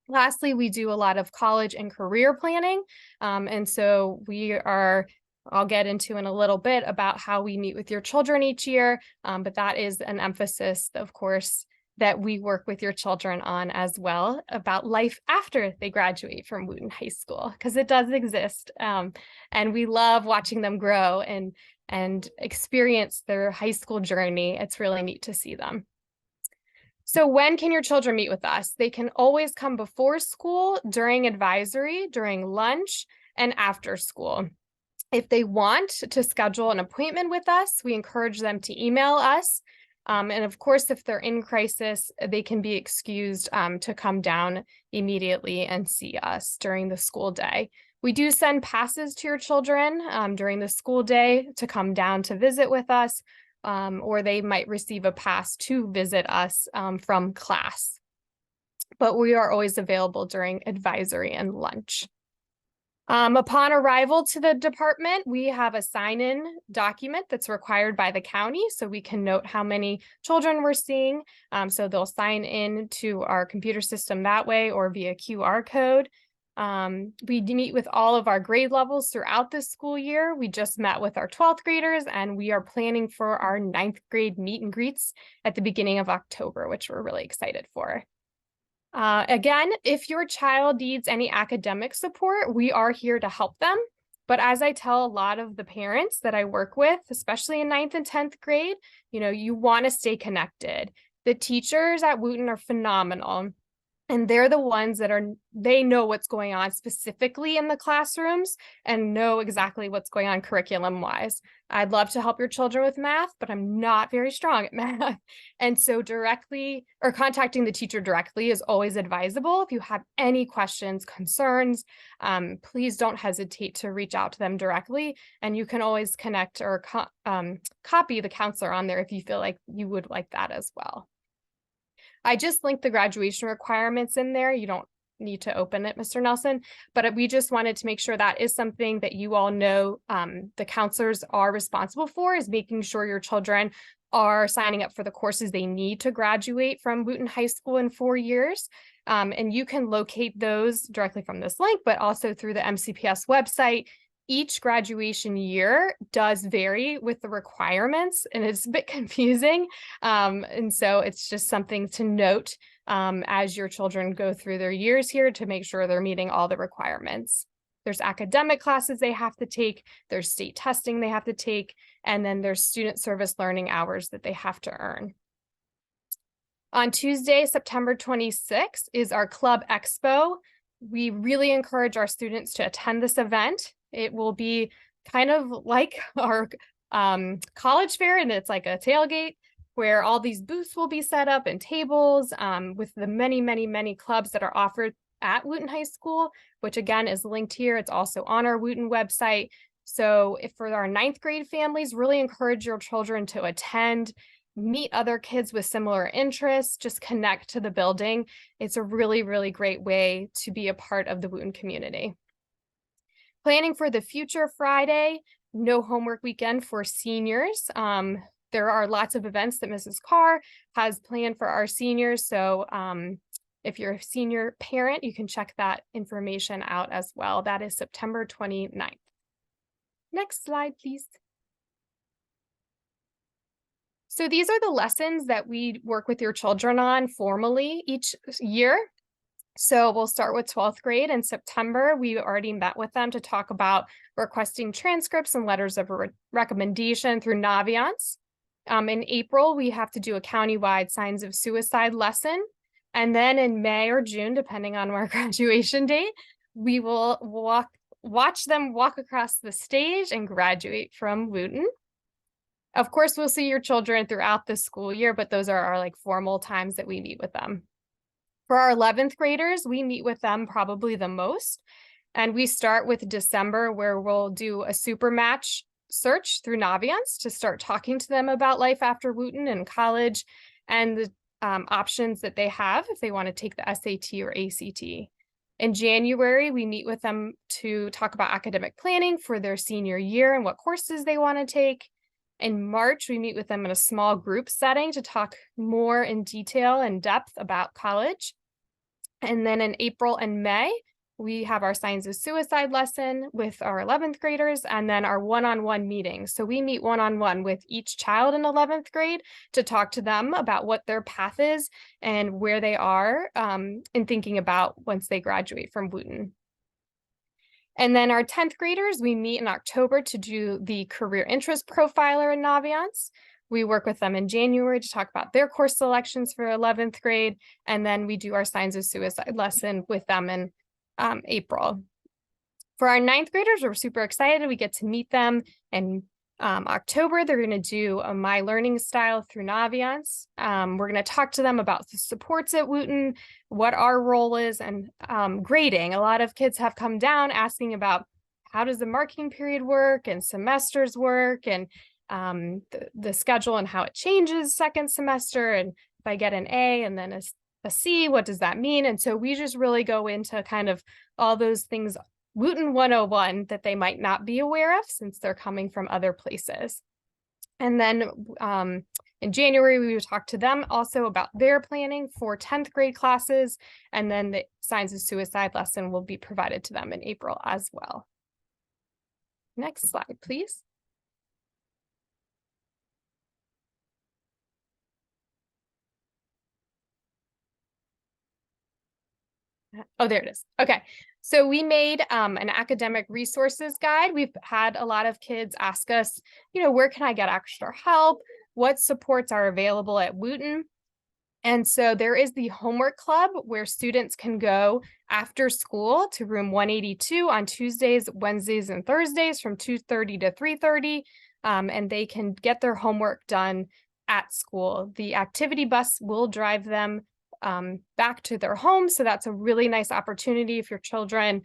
[SPEAKER 8] Lastly, we do a lot of college and career planning. And so I'll get into in a little bit about how we meet with your children each year, but that is an emphasis, of course, that we work with your children on as well, about life after they graduate from Wootton High School, because it does exist. And we love watching them grow and experience their high school journey. It's really neat to see them. So when can your children meet with us? They can always come before school, during advisory, during lunch, and after school. If they want to schedule an appointment with us, we encourage them to email us. And of course, if they're in crisis, they can be excused to come down immediately and see us during the school day. We do send passes to your children during the school day to come down to visit with us. Or they might receive a pass to visit us from class. But we are always available during advisory and lunch. Upon arrival to the department, we have a sign-in document that's required by the county, so we can note how many children we're seeing. So they'll sign in to our computer system that way or via QR code. We meet with all of our grade levels throughout this school year. We just met with our 12th graders, and we are planning for our 9th grade meet and greets at the beginning of October, which we're really excited for. Again, if your child needs any academic support, we are here to help them. But as I tell a lot of the parents that I work with, especially in 9th and 10th grade, you want to stay connected. The teachers at Wootton are phenomenal. And they're the ones that they know what's going on specifically in the classrooms and know exactly what's going on curriculum wise. I'd love to help your children with math, but I'm not very strong at math. And so contacting the teacher directly is always advisable. If you have any questions, concerns, please don't hesitate to reach out to them directly. And you can always connect or copy the counselor on there if you feel like you would like that as well. I just linked the graduation requirements in there. You don't need to open it, Mr. Nelson, but we just wanted to make sure that is something that you all know the counselors are responsible for, is making sure your children are signing up for the courses they need to graduate from Wootton High School in 4 years. And you can locate those directly from this link, but also through the MCPS website. Each graduation year does vary with the requirements, and it's a bit confusing. And so it's just something to note as your children go through their years here to make sure they're meeting all the requirements. There's academic classes they have to take, there's state testing they have to take, and then there's student service learning hours that they have to earn. On Tuesday, September 26th is our Club Expo. We really encourage our students to attend this event. It will be kind of like our college fair, and it's like a tailgate where all these booths will be set up and tables with the many, many, many clubs that are offered at Wootton High School, which again is linked here. It's also on our Wootton website. So if for our 9th grade families, really encourage your children to attend, meet other kids with similar interests, just connect to the building. It's a really, really great way to be a part of the Wootton community. Planning for the future Friday, no homework weekend for seniors. There are lots of events that Mrs. Carr has planned for our seniors. So if you're a senior parent, you can check that information out as well. That is September 29th. Next slide, please. So these are the lessons that we work with your children on formally each year. So we'll start with 12th grade in September. We already met with them to talk about requesting transcripts and letters of recommendation through Naviance. In April, we have to do a countywide signs of suicide lesson. And then in May or June, depending on our graduation date, we will watch them walk across the stage and graduate from Wootton. Of course, we'll see your children throughout the school year, but those are our formal times that we meet with them. For our 11th graders, we meet with them probably the most. And we start with December, where we'll do a super match search through Naviance to start talking to them about life after Wootton and college and the options that they have if they want to take the SAT or ACT. In January, we meet with them to talk about academic planning for their senior year and what courses they want to take. In March, we meet with them in a small group setting to talk more in detail and depth about college. And then in April and May, we have our signs of suicide lesson with our 11th graders and then our one-on-one meetings. So we meet one-on-one with each child in 11th grade to talk to them about what their path is and where they are in thinking about once they graduate from Wootton. And then our 10th graders, we meet in October to do the career interest profiler in Naviance. We work with them in January to talk about their course selections for 11th grade. And then we do our signs of suicide lesson with them in April. For our 9th graders, we're super excited. We get to meet them in October. They're going to do a My Learning Style through Naviance. We're going to talk to them about the supports at Wootton, what our role is, and grading. A lot of kids have come down asking about how does the marking period work and semesters work and the schedule and how it changes second semester. And if I get an A and then a C, what does that mean? And so we just really go into kind of all those things, Wootton 101, that they might not be aware of since they're coming from other places. And then in January, we would talk to them also about their planning for 10th grade classes. And then the signs of suicide lesson will be provided to them in April as well. Next slide, please. Oh, there it is. Okay. So we made an academic resources guide. We've had a lot of kids ask us, where can I get extra help? What supports are available at Wootton? And so there is the homework club where students can go after school to room 182 on Tuesdays, Wednesdays, and Thursdays from 2:30 to 3:30. And they can get their homework done at school. The activity bus will drive them back to their home. So that's a really nice opportunity if your children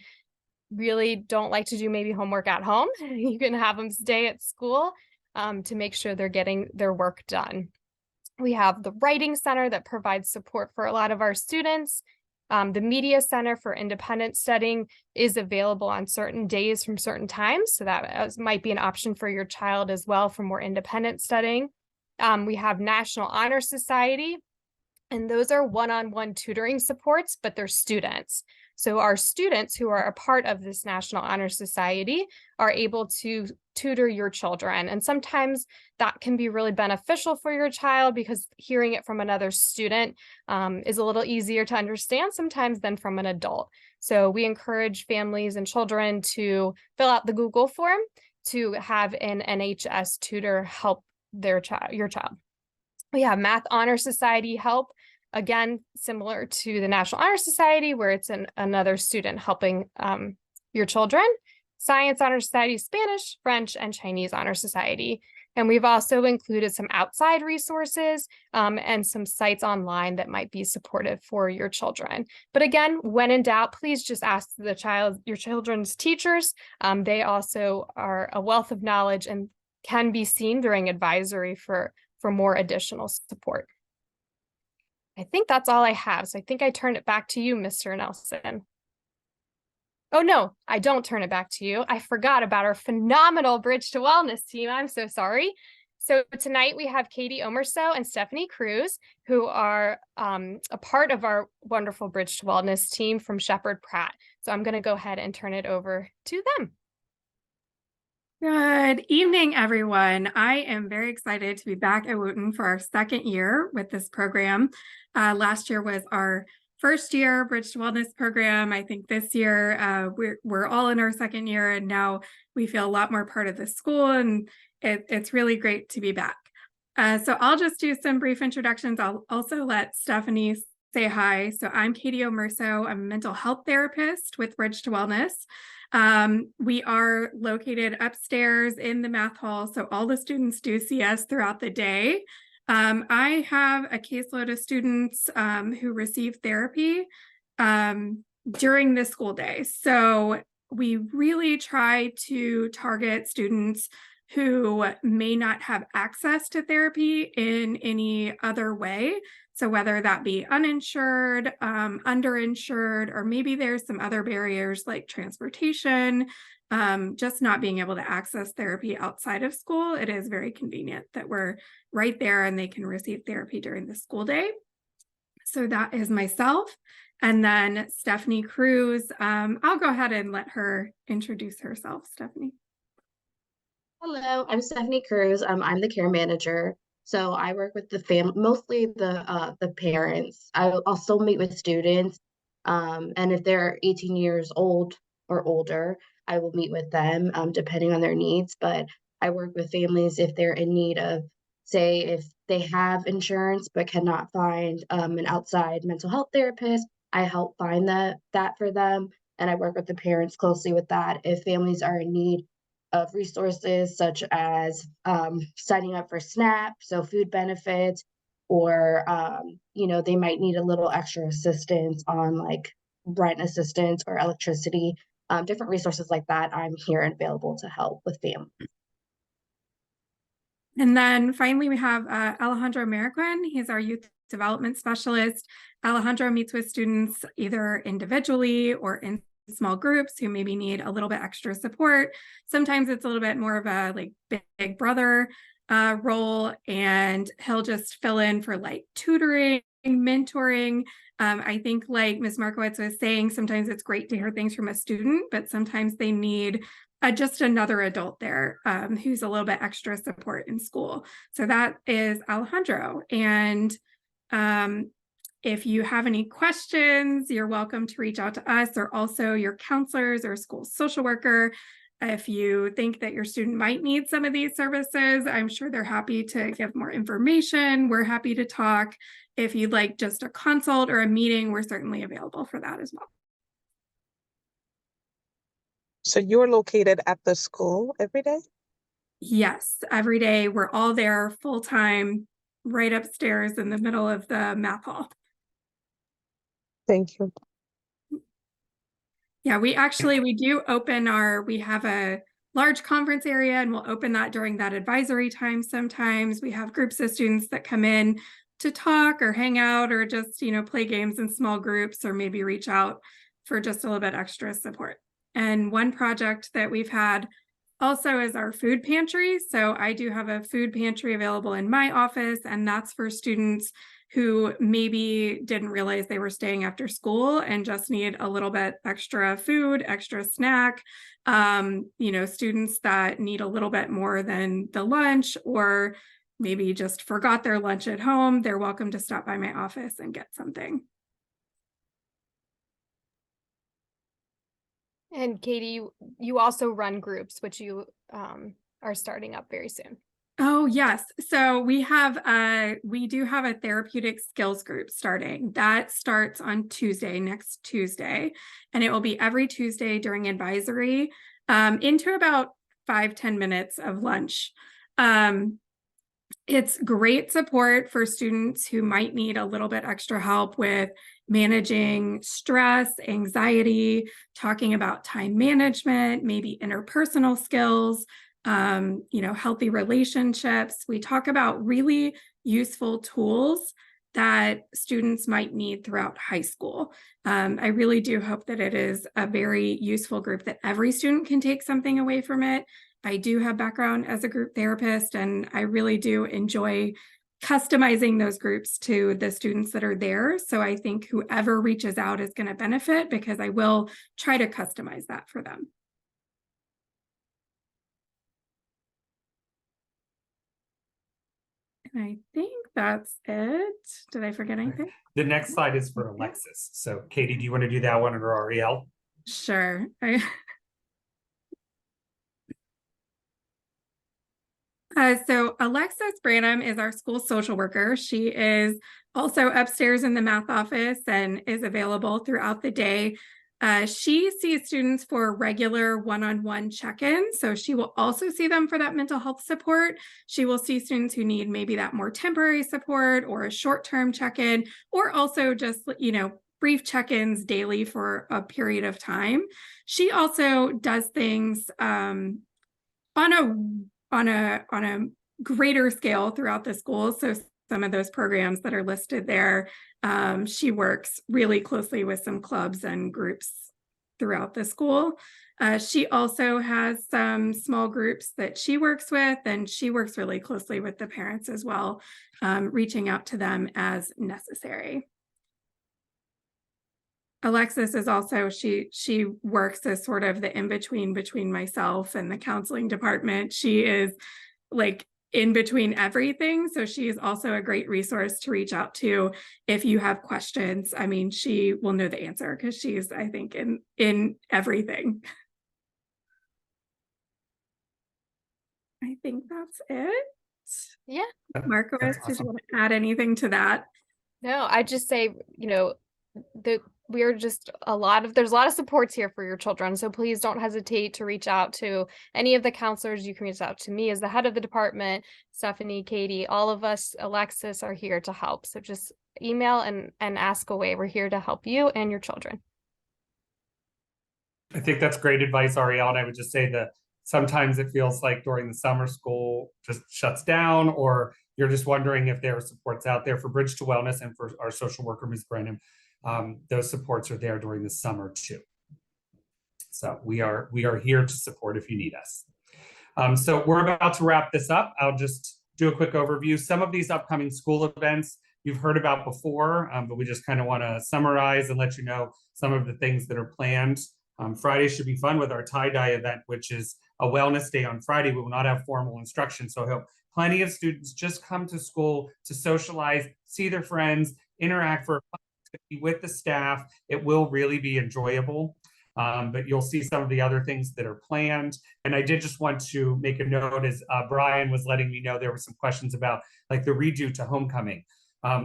[SPEAKER 8] really don't like to do maybe homework at home. You can have them stay at school to make sure they're getting their work done. We have the Writing Center that provides support for a lot of our students. The Media Center for independent studying is available on certain days from certain times. So that might be an option for your child as well for more independent studying. We have National Honor Society, and those are one-on-one tutoring supports, but they're students. So our students who are a part of this National Honor Society are able to tutor your children. And sometimes that can be really beneficial for your child because hearing it from another student is a little easier to understand sometimes than from an adult. So we encourage families and children to fill out the Google form to have an NHS tutor help your child. We have Math Honor Society help. Again, similar to the National Honor Society, where it's another student helping your children. Science Honor Society, Spanish, French, and Chinese Honor Society. And we've also included some outside resources and some sites online that might be supportive for your children. But again, when in doubt, please just ask your children's teachers. They also are a wealth of knowledge and can be seen during advisory for more additional support. I think that's all I have. So I think I turn it back to you, Mr. Nelson. Oh, no, I don't turn it back to you. I forgot about our phenomenal Bridge to Wellness team. I'm so sorry. So tonight we have Katie Omerso and Stephanie Cruz, who are a part of our wonderful Bridge to Wellness team from Shepherd Pratt. So I'm going to go ahead and turn it over to them.
[SPEAKER 9] Good evening, everyone. I am very excited to be back at Wootton for our second year with this program. Last year was our first year Bridge to Wellness program. I think this year we're all in our second year, and now we feel a lot more part of the school, and it's really great to be back. So I'll just do some brief introductions. I'll also let Stephanie say hi. So I'm Katie Omerso. I'm a mental health therapist with Bridge to Wellness. We are located upstairs in the math hall, so all the students do see us throughout the day. I have a caseload of students who receive therapy during the school day. So we really try to target students who may not have access to therapy in any other way. So whether that be uninsured, underinsured, or maybe there's some other barriers like transportation, just not being able to access therapy outside of school, it is very convenient that we're right there and they can receive therapy during the school day. So that is myself. And then Stephanie Cruz, I'll go ahead and let her introduce herself. Stephanie.
[SPEAKER 10] Hello, I'm Stephanie Cruz. I'm the care manager. So I work with the family, mostly the parents. I'll still meet with students. And if they're 18 years old or older, I will meet with them depending on their needs. But I work with families if they're in need of, say, if they have insurance but cannot find an outside mental health therapist, I help find that for them. And I work with the parents closely with that. If families are in need of resources such as signing up for SNAP, so food benefits, or they might need a little extra assistance on like rent assistance or electricity, different resources like that. I'm here and available to help with families.
[SPEAKER 9] And then finally, we have Alejandro Mariquin. He's our youth development specialist. Alejandro meets with students either individually or in small groups who maybe need a little bit extra support. Sometimes it's a little bit more of a like big brother role, and he'll just fill in for like tutoring, mentoring. I think like Ms. Markowitz was saying, sometimes it's great to hear things from a student, but sometimes they need just another adult there who's a little bit extra support in school. So that is Alejandro. And if you have any questions, you're welcome to reach out to us or also your counselors or school social worker. If you think that your student might need some of these services, I'm sure they're happy to give more information. We're happy to talk. If you'd like just a consult or a meeting, we're certainly available for that as well.
[SPEAKER 11] So you're located at the school every day?
[SPEAKER 9] Yes, every day. We're all there full time, right upstairs in the middle of the math hall.
[SPEAKER 11] Thank you.
[SPEAKER 9] Yeah, we do open we have a large conference area and we'll open that during that advisory time sometimes. We have groups of students that come in to talk or hang out or just, play games in small groups or maybe reach out for just a little bit extra support. And one project that we've had also is our food pantry. So I do have a food pantry available in my office, and that's for students who maybe didn't realize they were staying after school and just need a little bit extra food, extra snack. Students that need a little bit more than the lunch or maybe just forgot their lunch at home, they're welcome to stop by my office and get something.
[SPEAKER 8] And Katie, you also run groups, which you are starting up very soon.
[SPEAKER 9] Oh, yes. So we do have a therapeutic skills group starting. That starts on Tuesday, next Tuesday, and it will be every Tuesday during advisory into about 5-10 minutes of lunch. It's great support for students who might need a little bit extra help with managing stress, anxiety, talking about time management, maybe interpersonal skills, healthy relationships. We talk about really useful tools that students might need throughout high school. I really do hope that it is a very useful group that every student can take something away from it. I do have background as a group therapist, and I really do enjoy customizing those groups to the students that are there. So I think whoever reaches out is going to benefit because I will try to customize that for them. And I think that's it. Did I forget anything?
[SPEAKER 5] The next slide is for Alexis. So Katie, do you want to do that one or Ariel?
[SPEAKER 9] Sure. So Alexis Branham is our school social worker. She is also upstairs in the math office and is available throughout the day. She sees students for regular one-on-one check-ins. So she will also see them for that mental health support. She will see students who need maybe that more temporary support or a short-term check-in, or also just, brief check-ins daily for a period of time. She also does things on a greater scale throughout the school. So some of those programs that are listed there, she works really closely with some clubs and groups throughout the school. She also has some small groups that she works with, and she works really closely with the parents as well, reaching out to them as necessary. Alexis is also, she works as sort of the in-between between myself and the counseling department. She is like in between everything. So she is also a great resource to reach out to if you have questions. I mean, she will know the answer because she's, I think, in everything. I think that's it.
[SPEAKER 8] Yeah.
[SPEAKER 9] Markowitz, did you want to add anything to that?
[SPEAKER 8] No, I just say, there's a lot of supports here for your children. So please don't hesitate to reach out to any of the counselors. You can reach out to me as the head of the department, Stephanie, Katie, all of us, Alexis, are here to help. So just email and ask away. We're here to help you and your children.
[SPEAKER 5] I think that's great advice, Ariel. And I would just say that sometimes it feels like during the summer school just shuts down, or you're just wondering if there are supports out there for Bridge to Wellness and for our social worker, Ms. Brennan. Those supports are there during the summer too. So we are here to support if you need us. So we're about to wrap this up. I'll just do a quick overview. Some of these upcoming school events you've heard about before, but we just kind of want to summarize and let you know some of the things that are planned. Friday should be fun with our tie-dye event, which is a wellness day on Friday. We will not have formal instruction, so I hope plenty of students just come to school to socialize, see their friends, interact for with the staff. It will really be enjoyable. But you'll see some of the other things that are planned. And I did just want to make a note as Brian was letting me know there were some questions about like the redo to homecoming.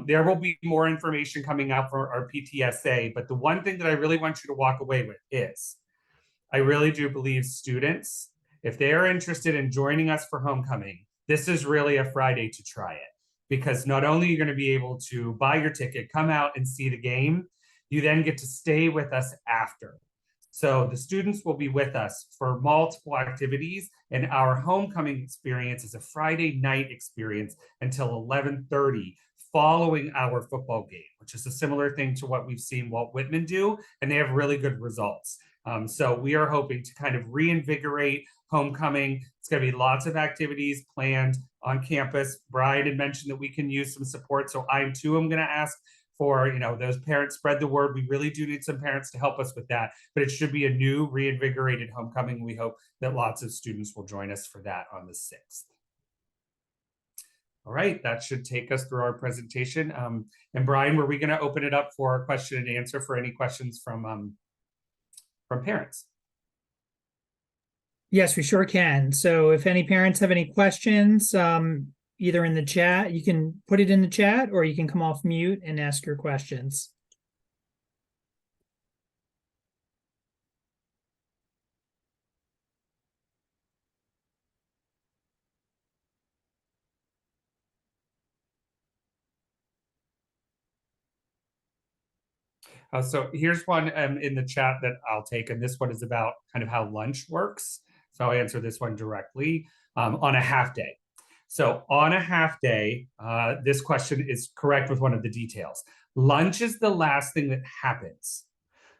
[SPEAKER 5] There will be more information coming out for our PTSA, but the one thing that I really want you to walk away with is, I really do believe students, if they are interested in joining us for homecoming, this is really a Friday to try it. Because not only are you going to be able to buy your ticket, come out and see the game, you then get to stay with us after. So the students will be with us for multiple activities, and our homecoming experience is a Friday night experience until 11:30 following our football game, which is a similar thing to what we've seen Walt Whitman do, and they have really good results. So we are hoping to kind of reinvigorate homecoming. It's going to be lots of activities planned on campus. Brian had mentioned that we can use some support, so I too am going to ask for, those parents, spread the word. We really do need some parents to help us with that, but it should be a new reinvigorated homecoming. We hope that lots of students will join us for that on the 6th. All right, that should take us through our presentation. And Brian, were we going to open it up for question and answer for any questions from parents?
[SPEAKER 1] Yes, we sure can. So if any parents have any questions, either in the chat, you can put it in the chat, or you can come off mute and ask your questions.
[SPEAKER 5] So here's one in the chat that I'll take, and this one is about kind of how lunch works. So I'll answer this one directly on a half day. So on a half day, this question is correct with one of the details. Lunch is the last thing that happens.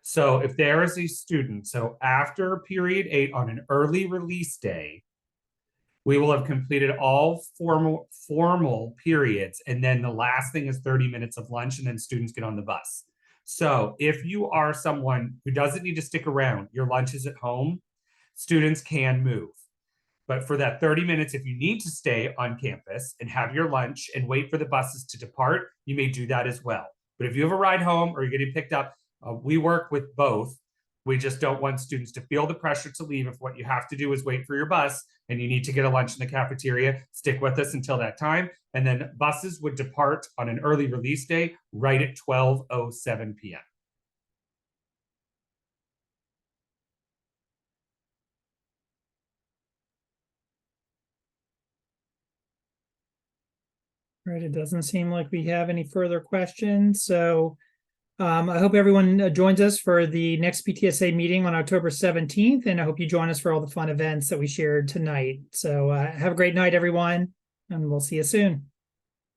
[SPEAKER 5] So if there is a student, so after period 8 on an early release day, we will have completed all formal periods, and then the last thing is 30 minutes of lunch, and then students get on the bus. So if you are someone who doesn't need to stick around, your lunch is at home, students can move. But for that 30 minutes, if you need to stay on campus and have your lunch and wait for the buses to depart, you may do that as well. But if you have a ride home or you're getting picked up, we work with both. We just don't want students to feel the pressure to leave. If what you have to do is wait for your bus and you need to get a lunch in the cafeteria, stick with us until that time. And then buses would depart on an early release day right at 12:07 p.m.
[SPEAKER 1] Right, it doesn't seem like we have any further questions. So I hope everyone joins us for the next PTSA meeting on October 17th, and I hope you join us for all the fun events that we shared tonight. So have a great night, everyone, and we'll see you soon.